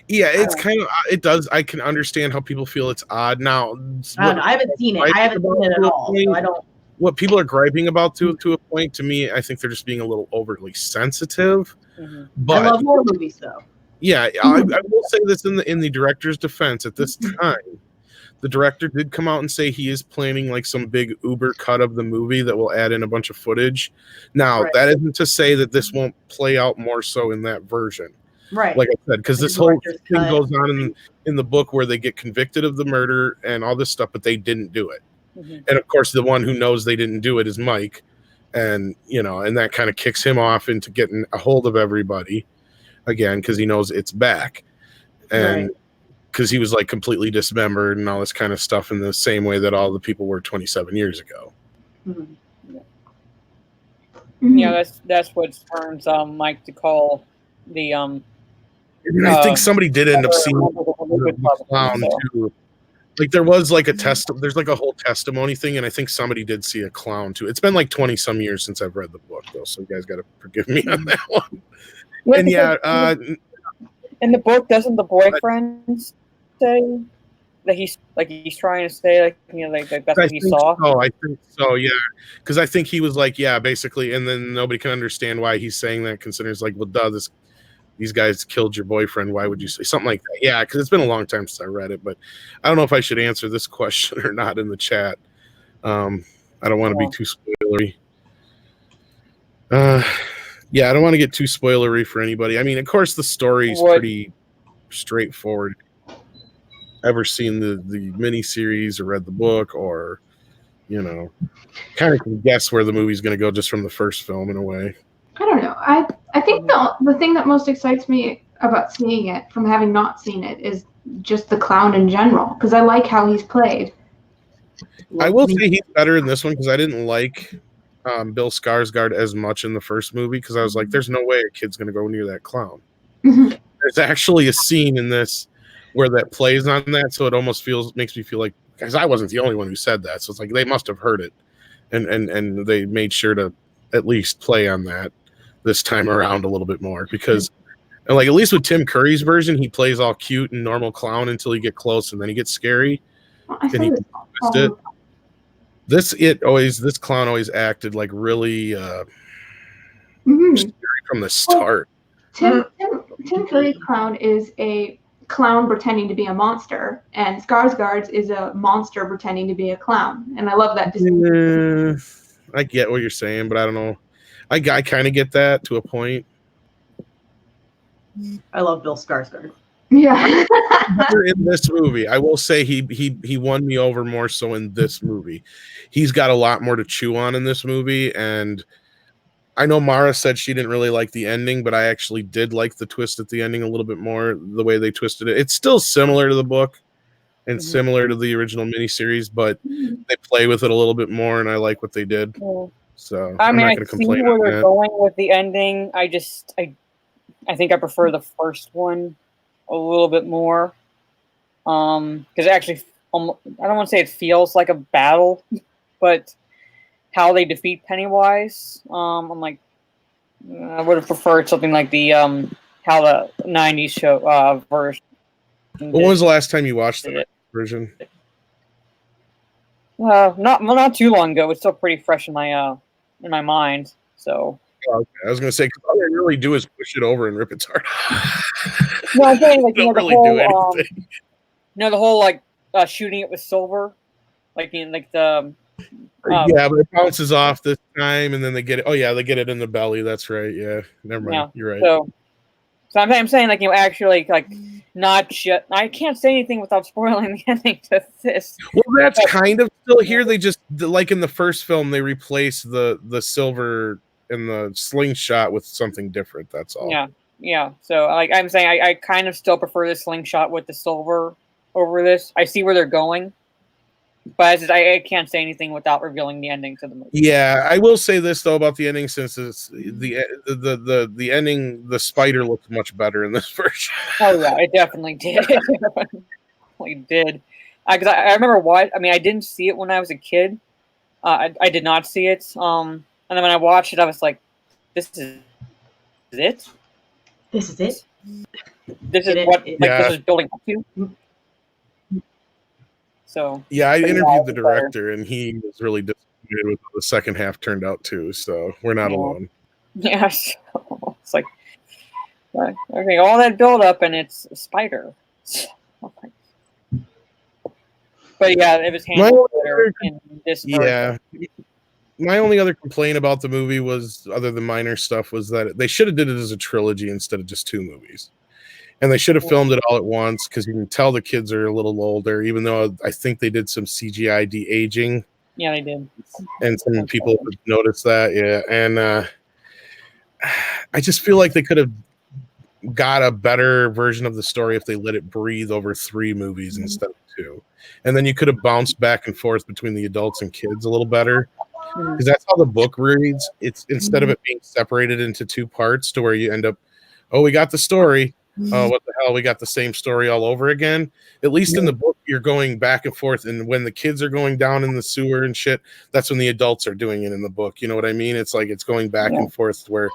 It's kind of, it does. I can understand how people feel it's odd. Now, I don't know. I haven't seen it. I haven't seen it at all. So I don't. What people are griping about to a point, to me, I think they're just being a little overly sensitive. Mm-hmm. But I love horror movies, though. Yeah, I will say this in the director's defense. At this time, the director did come out and say he is planning some big Uber cut of the movie that will add in a bunch of footage. Now, that isn't to say that this won't play out more so in that version. Right. Like I said, because this whole thing goes on in the book where they get convicted of the murder and all this stuff, but they didn't do it. Mm-hmm. And of course, the one who knows they didn't do it is Mike. And, and that kind of kicks him off into getting a hold of everybody again, because he knows it's back. And because he was completely dismembered and all this kind of stuff in the same way that all the people were 27 years ago. Mm-hmm. Yeah, that's what turns Mike to call the I think somebody did end up seeing the clown too. There was there's a whole testimony thing, and I think somebody did see a clown too. It's been 20 some years since I've read the book though, so you guys got to forgive me on that one. And in the book, doesn't the boyfriend say that he's trying to say that's what he saw? Oh, I think so. Yeah, because I think he was basically, and then nobody can understand why he's saying that. Considering it's well, duh, these guys killed your boyfriend. Why would you say something like that? Yeah, because it's been a long time since I read it, but I don't know if I should answer this question or not in the chat. I don't want to be too spoilery. Yeah, I don't want to get too spoilery for anybody. I mean, of course, the story's pretty straightforward. Ever seen the miniseries or read the book, or kind of can guess where the movie's going to go just from the first film in a way. I don't know. I think the thing that most excites me about seeing it from having not seen it is just the clown in general, because I like how he's played. I will say he's better in this one because I didn't like Bill Skarsgård as much in the first movie because I was like, there's no way a kid's going to go near that clown. There's actually a scene in this where that plays on that, so it almost makes me feel like, because I wasn't the only one who said that, so it's like they must have heard it, and they made sure to at least play on that this time around a little bit more because, and like at least with Tim Curry's version, he plays all cute and normal clown until you get close, and then he gets scary. I And he said it. This clown always acted like really scary from the start. Tim Curry's clown is a clown pretending to be a monster, and Skarsgård's is a monster pretending to be a clown. And I love that distinction. I get what you're saying, but I don't know. I kind of get that to a point. I love Bill Skarsgård. Yeah. In this movie, I will say he won me over more so in this movie. He's got a lot more to chew on in this movie, and I know Mara said she didn't really like the ending, but I actually did like the twist at the ending a little bit more, the way they twisted it. It's still similar to the book and similar to the original miniseries, but they play with it a little bit more, and I like what they did. So I mean, I'm not I going to see complain where on they're that. going with the ending. I think I prefer the first one a little bit more. Because actually, I don't want to say it feels like a battle, but how they defeat Pennywise, I'm like, I would have preferred something like the how the '90s show version. When was the last time you watched the version? Not too long ago. It's still pretty fresh in my mind. So. Okay. I was going to say, because all they really do is push it over and rip its heart off. No, I'm saying like don't the really whole, do anything. the whole like shooting it with silver, like in like the. Yeah, but it bounces off this time, and then they get it. Oh yeah, they get it in the belly. That's right. Yeah, never mind. Yeah. You're right. So I'm saying like actually like not just. I can't say anything without spoiling the ending to this. Well, that's kind of still here. They just like in the first film, they replace the silver and the slingshot with something different. That's all. Yeah. So like I'm saying, I kind of still prefer the slingshot with the silver over this. I see where they're going, but I can't say anything without revealing the ending to the movie. Yeah, I will say this though about the ending, since it's the ending, the spider looks much better in this version. Oh yeah, it definitely did. It definitely did. Because I remember I didn't see it when I was a kid. I did not see it. And then when I watched it, I was like, "This is it. This is it. This is what this is building up to." So yeah, I interviewed the director, and he was really disappointed with how the second half turned out too. So we're not alone. Yeah, so it's like, okay, all that build up, and it's a spider. But yeah, it was handled better in this version. Yeah. My only other complaint about the movie was, other than minor stuff, was that they should have did it as a trilogy instead of just 2 movies. And they should have filmed it all at once, because you can tell the kids are a little older, even though I think they did some CGI de-aging. Yeah, they did. And some people have noticed that, yeah. And I just feel like they could have got a better version of the story if they let it breathe over 3 movies instead of 2. And then you could have bounced back and forth between the adults and kids a little better. Because that's how the book reads. It's instead of it being separated into 2 parts to where you end up, oh, we got the story. Oh, what the hell? We got the same story all over again. At least in the book, you're going back and forth. And when the kids are going down in the sewer and shit, that's when the adults are doing it in the book. You know what I mean? It's like it's going back and forth where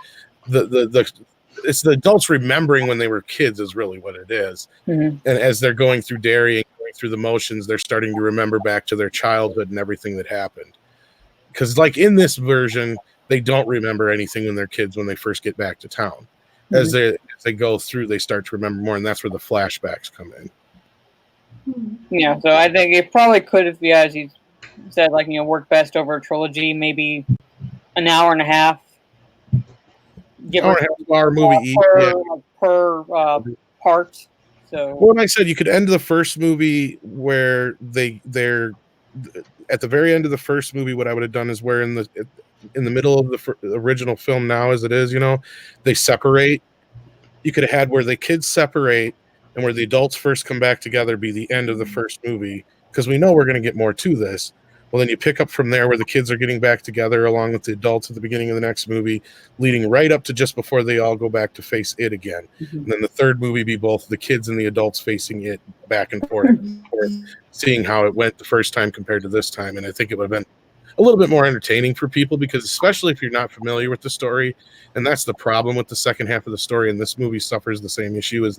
it's the adults remembering when they were kids is really what it is. And as they're going through Derry and going through the motions, they're starting to remember back to their childhood and everything that happened. Because like in this version, they don't remember anything when they're kids when they first get back to town. As they go through, they start to remember more, and that's where the flashbacks come in. Yeah, so I think it probably could have, as you said, like, worked best over a trilogy, maybe an hour and a half. Hour movie each per part. So, well, and I said you could end the first movie where they're at the very end of the first movie. What I would have done is where in the middle of the original film now, as it is, they separate. You could have had where the kids separate and where the adults first come back together be the end of the first movie, because we know we're going to get more to this. Well, then you pick up from there where the kids are getting back together along with the adults at the beginning of the next movie, leading right up to just before they all go back to face it again. Mhm. And then the third movie be both the kids and the adults facing it back and forth, seeing how it went the first time compared to this time. And I think it would have been a little bit more entertaining for people, because especially if you're not familiar with the story, and that's the problem with the second half of the story, and this movie suffers the same issue, is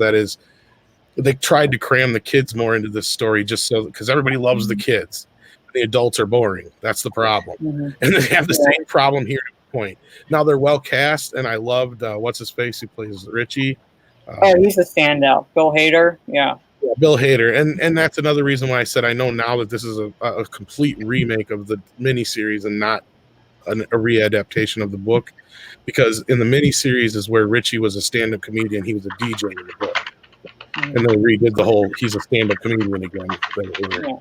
they tried to cram the kids more into this story just so, because everybody loves the kids. The adults are boring. That's the problem. Mhm. And they have the same problem here to the point. Now they're well cast, and I loved what's his face who plays Richie. Oh, he's a standout. Bill Hader. Yeah. Bill Hader. And that's another reason why I said I know now that this is a complete remake of the miniseries and not a readaptation of the book, because in the miniseries is where Richie was a stand-up comedian. He was a DJ in the book. And they redid the whole he's a stand-up comedian again. Yeah.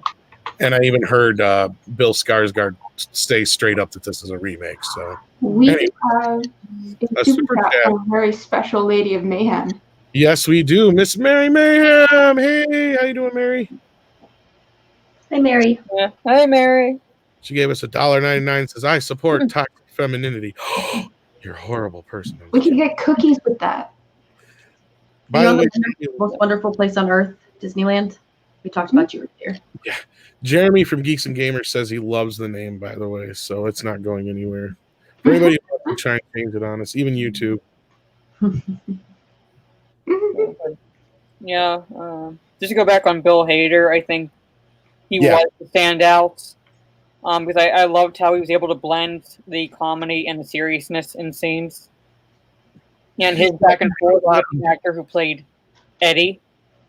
And I even heard Bill Skarsgård say straight up that this is a remake. So We anyway, have a a super super chat chat. from a very special lady of mayhem. Yes, we do. Miss Mary Mayhem. Hey, how you doing, Mary? Hey, Mary. Yeah. Hey, Mary. She gave us $1.99. Says, I support toxic femininity. You're a horrible person. We can get cookies with that. By the way, The most wonderful place on earth, Disneyland. We talked about you earlier. Jeremy from Geeks and Gamers says he loves the name, by the way, so it's not going anywhere. For anybody who wants to try and change it on us, even YouTube. Yeah. Just to go back on Bill Hader, I think he Yeah. was the standout. Because I loved how he was able to blend the comedy and the seriousness in scenes. And his back and forth with the actor who played Eddie.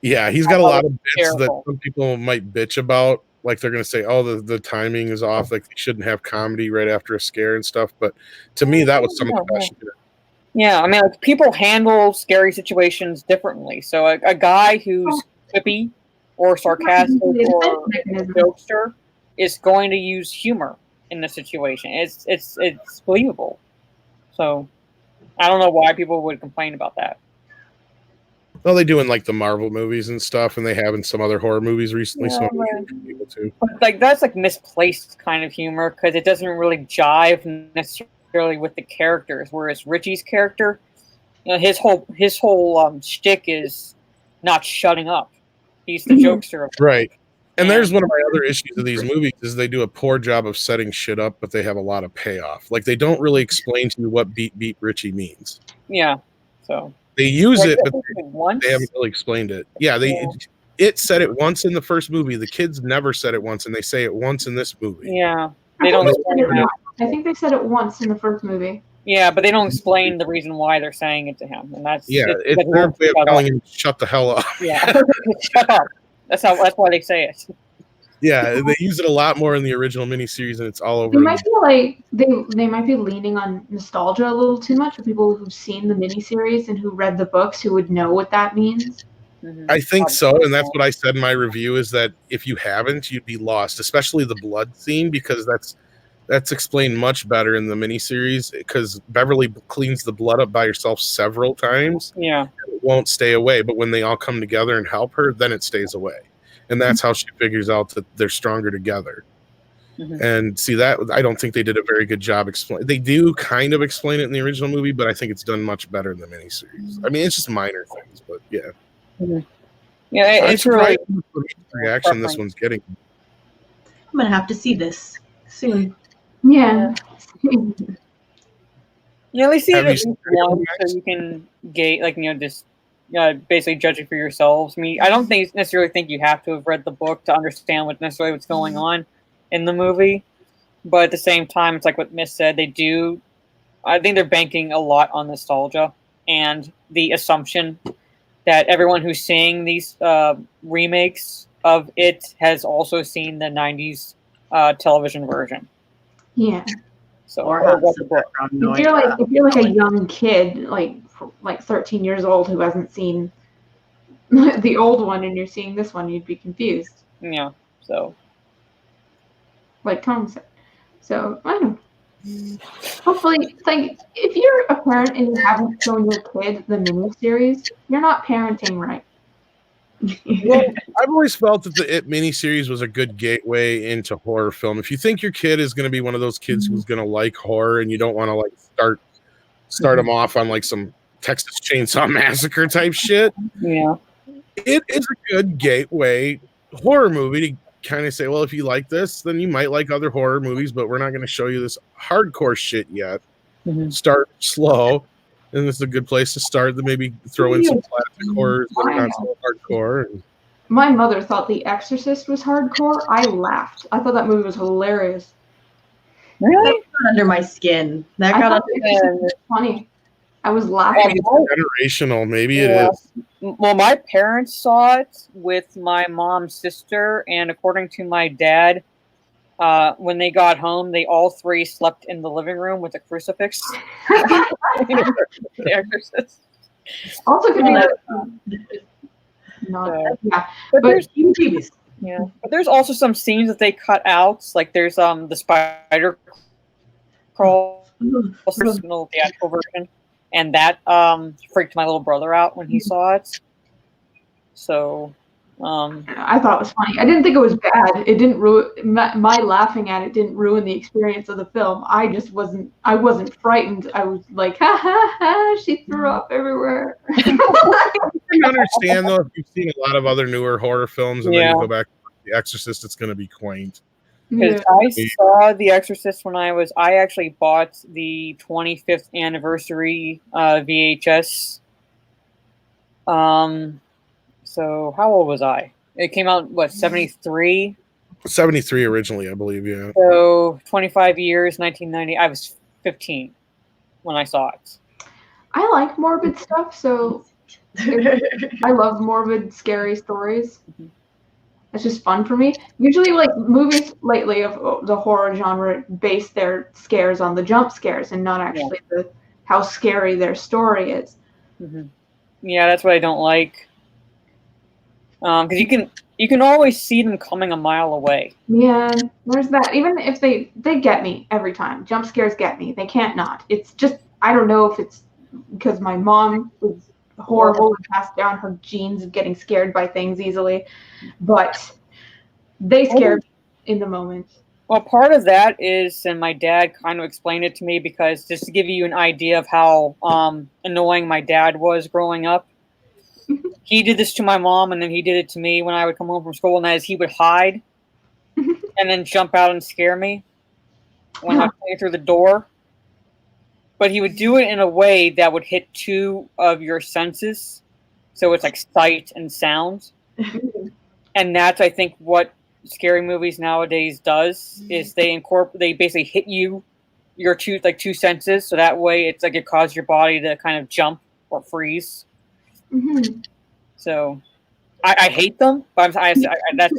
Yeah, he's got a lot of bits Terrible. that some people might bitch about. Like they're going to say, oh, the timing is off. Like they shouldn't have comedy right after a scare and stuff. But to me, that was some of the best shit. Yeah, I mean, like, people handle scary situations differently. So a guy who's quippy or sarcastic or a jokester is going to use humor in the situation. It's believable. So I don't know why people would complain about that. Well, they do in like the Marvel movies and stuff, and they have in some other horror movies recently. Yeah, So right. people too. But like that's like misplaced kind of humor because it doesn't really jive necessarily with the characters. Whereas Richie's character, you know, his whole shtick is not shutting up. He's the jokester. Right. And Yeah. there's one of my other issues of these movies is they do a poor job of setting shit up, but they have a lot of payoff. Like they don't really explain to you what beep beep Richie means. Yeah. So They use like, it, but once. they haven't really explained it. Yeah, Yeah. It said it once in the first movie. The kids never said it once, and they say it once in this movie. Yeah. I They don't think explain said it that. once. I think they said it once in the first movie. Yeah, but they don't explain the reason why they're saying it to him, and that's Yeah, it's it's like, their way of shut telling up. him to shut the hell up. Yeah, shut up. That's why they say it. Yeah, they use it a lot more in the original miniseries, and it's all over. They might be like they might be leaning on nostalgia a little too much for people who've seen the miniseries and who read the books who would know what that means. Mhm. I think so, and that's what I said in my review is that if you haven't, you'd be lost, especially the blood scene, because that's explained much better in the miniseries because Beverly cleans the blood up by herself several times. Yeah. It won't stay away, but when they all come together and help her, then it stays away. And that's how she figures out that they're stronger together. Mhm. And see that I don't think they did a very good job explain. They do kind of explain it in the original movie, but I think it's done much better in the miniseries. I mean, it's just minor things, but yeah. Yeah, I'm it's really surprised with the reaction this one's getting. I'm gonna have to see this soon. Yeah. Yeah, at least see it Have at you least seen once it? so you can gauge, like, you know, just basically judge it for yourselves. I mean, I don't necessarily think you have to have read the book to understand what's going on in the movie. But at the same time, it's like what Miss said. I think they're banking a lot on nostalgia and the assumption that everyone who's seeing these remakes of it has also seen the 90s television version. Yeah. So, Or or have read the some book. background If noise. you're like a young kid, like 13 years old who hasn't seen the old one and you're seeing this one, you'd be confused. Yeah. So. Like Tom said. So I don't know. Hopefully, like if you're a parent and you haven't shown your kid the miniseries, you're not parenting right. Well, I've always felt that the It miniseries was a good gateway into horror film. If you think your kid is going to be one of those kids who's going to like horror, and you don't want to like start them off on like some Texas Chainsaw Massacre type shit, Yeah. it is a good gateway horror movie to kind of say, well, if you like this, then you might like other horror movies, but we're not going to show you this hardcore shit yet. Mhm. Start slow, and it's a good place to start. To maybe throw in some classic horrors that are not so hardcore. And My mother thought The Exorcist was hardcore. I laughed. I thought that movie was hilarious. Really? That got under my skin. That I got thought under The Exorcist was funny. I was laughing. generational, maybe it is. Well, my parents saw it with my mom's sister, and according to my dad, when they got home, they all three slept in the living room with a crucifix. The Exorcist. Also, could be Yeah. yeah. But But there's babies. but there's also some scenes that they cut out. Like there's the spider crawl personal theatrical version, and that freaked my little brother out when he saw it. So I thought it was funny. I didn't think it was bad. It didn't ruin my laughing at it. Didn't ruin the experience of the film. I just wasn't. I wasn't frightened. I was like, ha ha ha! She threw up everywhere. You understand though, if you've seen a lot of other newer horror films and then you go back to The Exorcist, it's going to be quaint. because I saw The Exorcist when I actually bought the 25th anniversary VHS. So how old was I? It came out, what, 73? 73 originally, I believe, yeah. So 25 years, 1990. I was 15 when I saw it. I like morbid stuff, so I love morbid, scary stories. It's just fun for me. Usually, like movies lately of the horror genre base their scares on the jump scares and not actually how scary their story is. Yeah, that's what I don't like. Because you can always see them coming a mile away. Yeah, there's that. Even if they get me every time. Jump scares get me. They can't not. It's just I don't know if it's because my mom was horrible and passed down her genes of getting scared by things easily, but they scared me in the moment. Well, part of that is, and my dad kind of explained it to me because just to give you an idea of how annoying my dad was growing up, he did this to my mom, and then he did it to me when I would come home from school, and that is he would hide and then jump out and scare me when I came through the door. But he would do it in a way that would hit two of your senses. So it's like sight and sound. And that's, I think, what scary movies nowadays does is they basically hit your two senses. So that way it's like it causes your body to kind of jump or freeze. So I hate them, but that's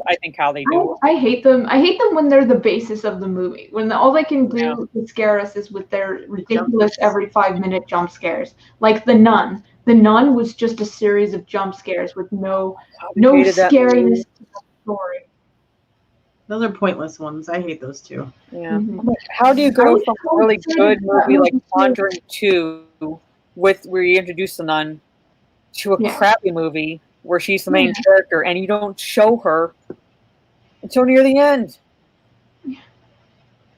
I think how they do it. I hate them. I hate them when they're the basis of the movie. When all they can do to scare us is with their ridiculous every 5-minute jump scares. Like The Nun. The Nun was just a series of jump scares with no scariness to the story. Those are pointless ones. I hate those too. Yeah. How do you go from a really good movie like Conjuring 2 where you introduce the nun to a crappy movie where she's the main character and you don't show her until near the end?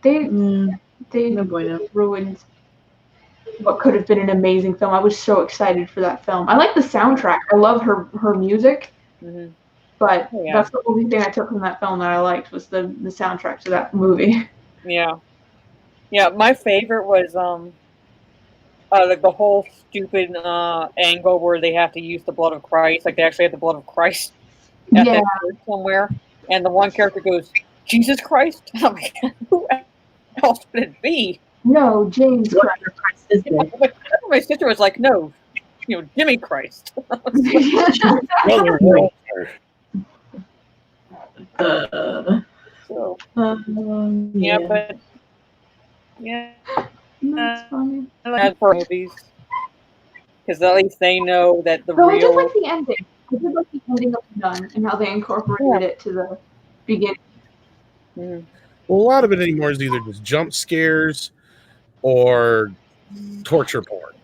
They ruined what could have been an amazing film. I was so excited for that film. I like the soundtrack. I love her music. But that's the only thing I took from that film that I liked was the soundtrack to that movie. Yeah. Yeah, my favorite was like the whole stupid angle where they have to use the blood of Christ. Like they actually have the blood of Christ at that church somewhere. And the one character goes, Jesus Christ? And I'm like, who else would it be? No, James Christ. Is it? My sister was like, no, Jimmy Christ. So, but that's funny. That's for movies because at least they know that the I real. did like the ending. I did like the ending of The Nun and how they incorporated it to the beginning. Well, a lot of it anymore is either just jump scares or torture porn.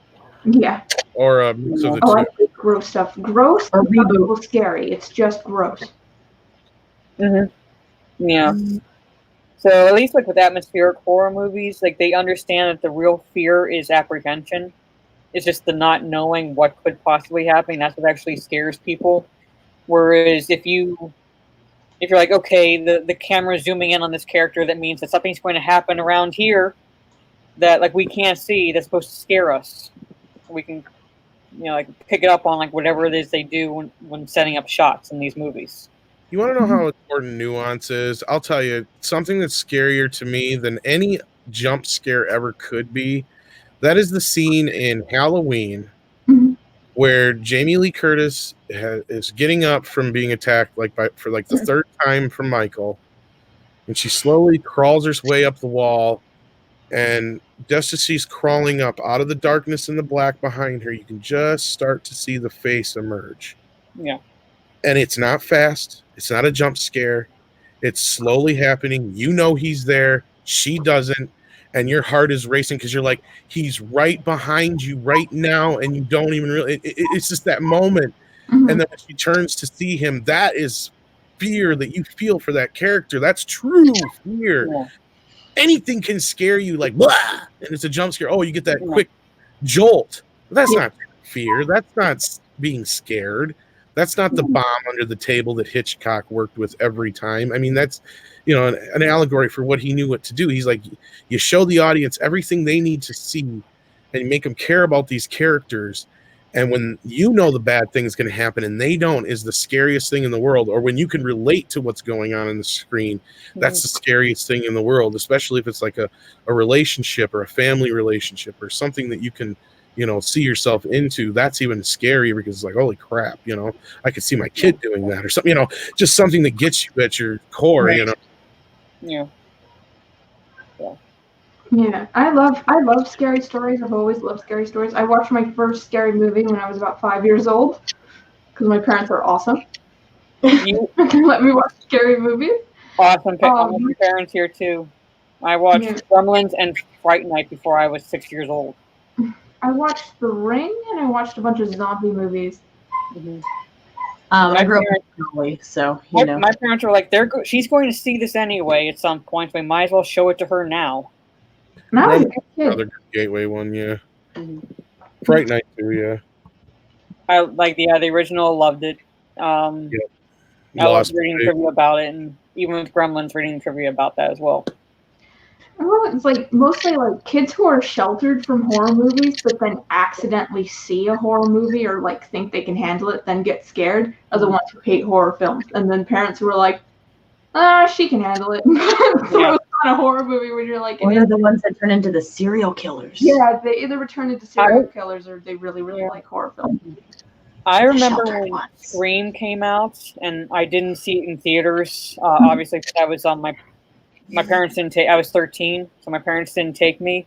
Yeah. Or a mix of the I two. like the gross stuff. Gross Or is not reboot. equal scary. It's just gross. Yeah. So at least like with atmospheric horror movies, like they understand that the real fear is apprehension. It's just the not knowing what could possibly happen. That's what actually scares people. Whereas if you're like, okay, the camera's zooming in on this character, that means that something's going to happen around here that like we can't see. That's supposed to scare us. We can, like pick it up on like whatever it is they do when setting up shots in these movies. You want to know how important nuance is? I'll tell you, something that's scarier to me than any jump scare ever could be. That is the scene in Halloween Mhm. where Jamie Lee Curtis is getting up from being attacked for the third time from Michael, and she slowly crawls her way up the wall. And just as she's crawling up out of the darkness and the black behind her, you can just start to see the face emerge. Yeah. And it's not fast. It's not a jump scare. It's slowly happening. You know he's there. She doesn't. And your heart is racing because you're like, he's right behind you right now. And you don't even really, it's just that moment. Mhm. And then when she turns to see him, that is fear that you feel for that character. That's true fear. Yeah. Anything can scare you like, blah, and it's a jump scare. Oh, you get that Yeah. quick jolt. That's Yeah. not fear. That's not being scared. That's not the bomb under the table that Hitchcock worked with every time. I mean, that's, an allegory for what he knew what to do. He's like, you show the audience everything they need to see and you make them care about these characters. And when you know the bad thing is going to happen and they don't, is the scariest thing in the world. Or when you can relate to what's going on in the screen, that's the scariest thing in the world, especially if it's like a relationship or a family relationship or something that you can, see yourself into. That's even scarier because it's like, holy crap, I could see my kid doing that or something, just something that gets you at your core, Right. Yeah. Yeah, I love scary stories. I've always loved scary stories. I watched my first scary movie when I was about 5 years old because my parents are awesome. You They let me watch scary movies. awesome. My parents here too. I watched Gremlins and Fright Night before I was 6 years old. I watched The Ring and I watched a bunch of zombie movies. Mm-hmm. I grew up in Italy, so my parents were like, she's going to see this anyway at some point. So we might as well show it to her now. Nice. Another good gateway one, yeah. Mm-hmm. Fright Night too, yeah. I like the original. Loved it. I loved reading trivia about it, and even with Gremlins, reading trivia about that as well. Well, it's like mostly like kids who are sheltered from horror movies, but then accidentally see a horror movie or like think they can handle it, then get scared, are the ones who hate horror films. And then parents who are like, she can handle it. Throw on a horror movie where you're like, they're the ones that turn into the serial killers. Yeah, they either return into serial killers or they really, really like horror films. I remember when Scream came out, and I didn't see it in theaters. Obviously, because I was on my parents didn't take. I was 13, so my parents didn't take me.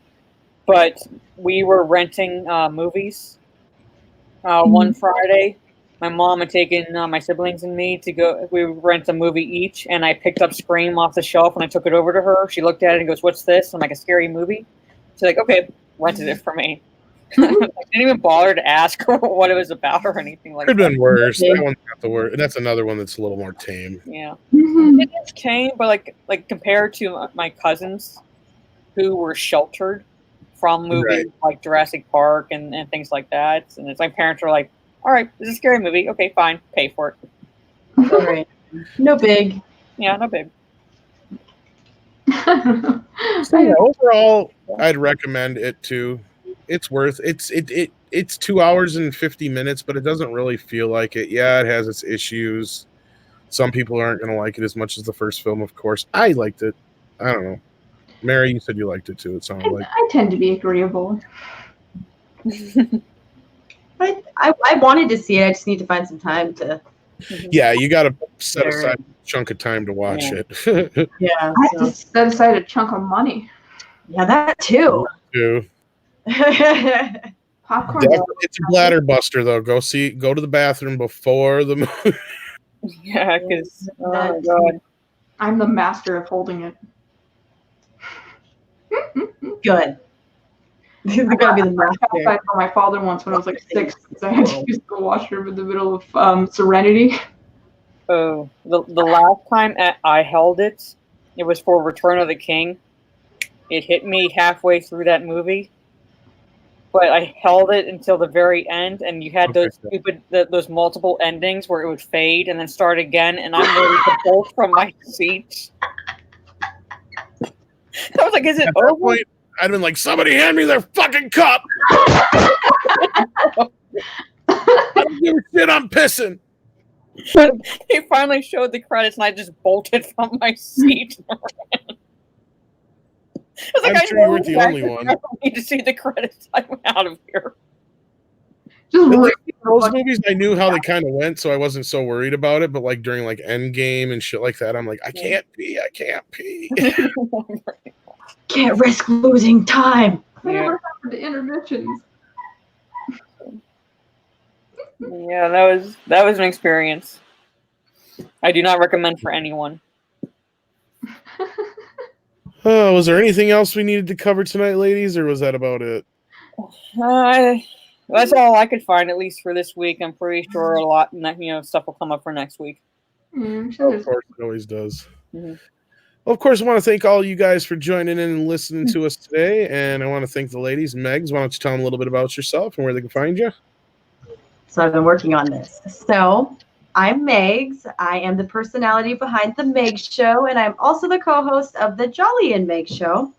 But we were renting movies one Friday. My mom had taken my siblings and me to go. We would rent a movie each, and I picked up Scream off the shelf and I took it over to her. She looked at it and goes, "What's this?" I'm like, "A scary movie." She's like, "Okay," rented it for me. I didn't even bother to ask her what it was about or anything like that. Could have been worse. That one's not the worst. That's another one that's a little more tame. Yeah, it is tame, but like compared to my cousins who were sheltered from movies like Jurassic Park and things like that, and it's my parents were like, "All right, this is a scary movie. Okay, fine, pay for it." All right, no big. Yeah, no big. So yeah, overall, I'd recommend it too. It's worth it's 2 hours and 50 minutes, but it doesn't really feel like it. Yeah, it has its issues. Some people aren't going to like it as much as the first film, of course. I liked it. I don't know. Mary, you said you liked it too. It sounded like I tend to be agreeable. I wanted to see it. I just need to find some time to. Yeah, you got to set aside a chunk of time to watch it. Yeah, I have to set aside a chunk of money. Yeah, that too. Popcorn. It's a bladder buster, though. Go to the bathroom before the movie. Yeah, because oh my god, I'm the master of holding it. Good. He's gonna be the I master. tried for my father once when I was like 6, because I had to use the washroom in the middle of Serenity. Oh, the last time I held it, it was for Return of the King. It hit me halfway through that movie, but I held it until the very end, and you had those stupid, those multiple endings where it would fade and then start again, and I'm ready to bolt from my seat. I was like, "Is it At that over?" point, I'd have been like, somebody hand me their fucking cup. I don't give a shit, I'm pissing. They finally showed the credits, and I just bolted from my seat. I was like, I'm sure you weren't the only one. I don't need to see the credits. I'm out of here. Just At least those movies, I knew how they kind of went, so I wasn't so worried about it. But like during like Endgame and shit like that, I'm like, I can't pee. Can't risk losing time. whatever happened to intermissions? Yeah, that was an experience. I do not recommend for anyone. Was there anything else we needed to cover tonight, ladies, or was that about it? That's all I could find, at least for this week. I'm pretty sure a lot, stuff will come up for next week. Mm, Of course, it always does. Mm-hmm. Well, of course, I want to thank all you guys for joining in and listening to us today, and I want to thank the ladies. Megs, why don't you tell them a little bit about yourself and where they can find you? So I've been working on this. So I'm Megs. I am the personality behind The Meg Show, and I'm also the co-host of The Jolly and Meg Show.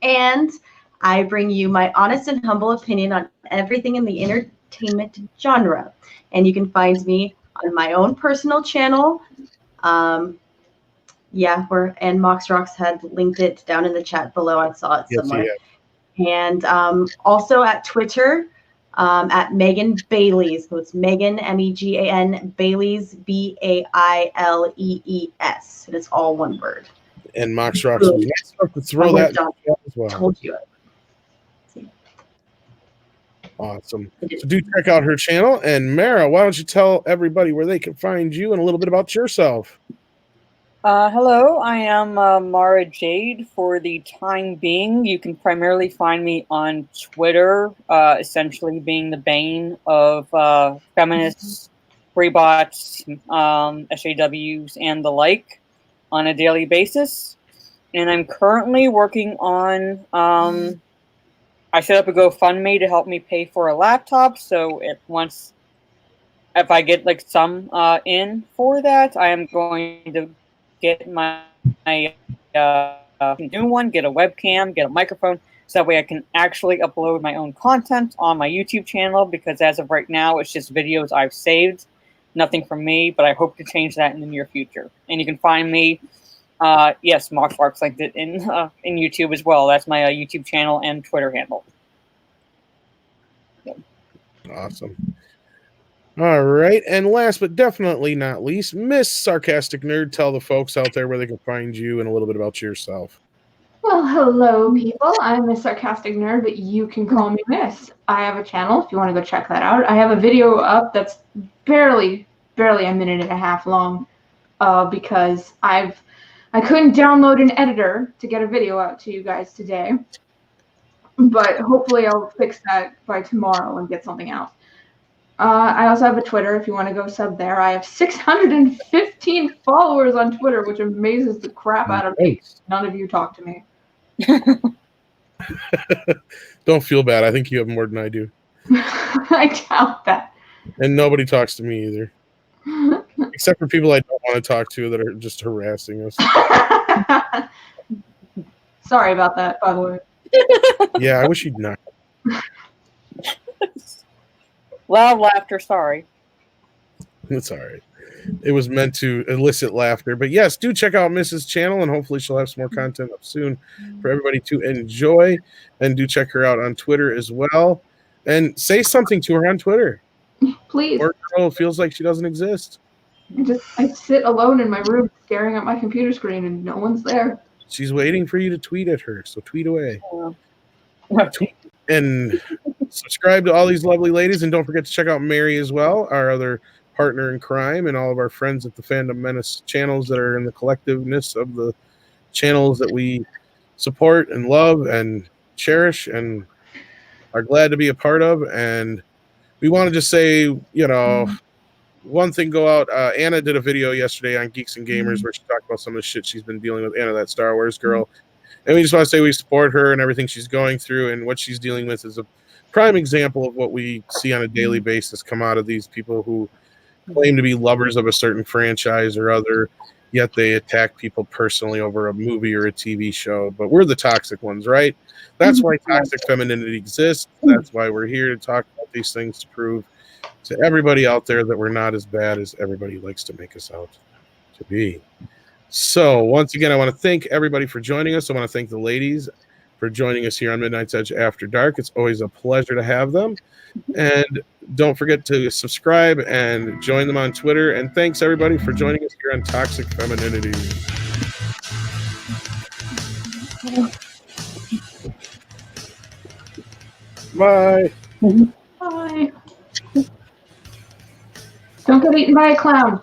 And I bring you my honest and humble opinion on everything in the entertainment genre. And you can find me on my own personal channel. And Mox Rocks had linked it down in the chat below. I saw it somewhere. And also at Twitter. At Megan Baileys. So it's Megan, Megan Baileys, Bailees. And it's all one word. And Mox Rocks was nice enough to throw that in the chat as well. Told you it. See. Awesome. So do check out her channel. And Mara, why don't you tell everybody where they can find you and a little bit about yourself? Hello, I am Mara Jade. For the time being, you can primarily find me on Twitter, essentially being the bane of feminists, rebots, SJWs, and the like on a daily basis. And I'm currently working on, I set up a GoFundMe to help me pay for a laptop, so if I get like some in for that, I am going to get my new one, get a webcam, get a microphone, so that way I can actually upload my own content on my YouTube channel, because as of right now, it's just videos I've saved, nothing from me, but I hope to change that in the near future. And you can find me, yes, Mox Rocks linked it in YouTube as well. That's my YouTube channel and Twitter handle. Yeah. Awesome. All right, and last but definitely not least, Miss Sarcastic Nerd, tell the folks out there where they can find you and a little bit about yourself. Well, hello, people. I'm Miss Sarcastic Nerd, but you can call me Miss. I have a channel if you want to go check that out. I have a video up that's barely a minute and a half long, because I couldn't download an editor to get a video out to you guys today, but hopefully I'll fix that by tomorrow and get something out. I also have a Twitter if you want to go sub there. I have 615 followers on Twitter, which amazes the crap out of me. None of you talk to me. Don't feel bad. I think you have more than I do. I doubt that. And nobody talks to me either. Except for people I don't want to talk to that are just harassing us. Sorry about that, by the way. Yeah, I wish you'd not. Loud laughter, sorry. It's all right. It was meant to elicit laughter. But yes, do check out Mrs. channel, and hopefully she'll have some more content up soon for everybody to enjoy. And do check her out on Twitter as well. And say something to her on Twitter. Please. Poor girl feels like she doesn't exist. I sit alone in my room staring at my computer screen and no one's there. She's waiting for you to tweet at her, so tweet away. Tweet and subscribe to all these lovely ladies, and don't forget to check out Mary as well, our other partner in crime, and all of our friends at the Fandom Menace channels that are in the collectiveness of the channels that we support and love and cherish. And are glad to be a part of. And we want to just say, one thing go out. Anna did a video yesterday on Geeks and Gamers where she talked about some of the shit she's been dealing with. Anna, that Star Wars girl. And we just want to say we support her and everything she's going through, and what she's dealing with is a prime example of what we see on a daily basis come out of these people who claim to be lovers of a certain franchise or other, yet they attack people personally over a movie or a TV show. But we're the toxic ones, right? That's why toxic femininity exists. That's why we're here to talk about these things, to prove to everybody out there that we're not as bad as everybody likes to make us out to be. So once again, I want to thank everybody for joining us. I want to thank the ladies for joining us here on Midnight's Edge After Dark. It's always a pleasure to have them. And don't forget to subscribe and join them on Twitter. And thanks everybody for joining us here on Toxic Femininity. Bye. Bye. Don't get eaten by a clown.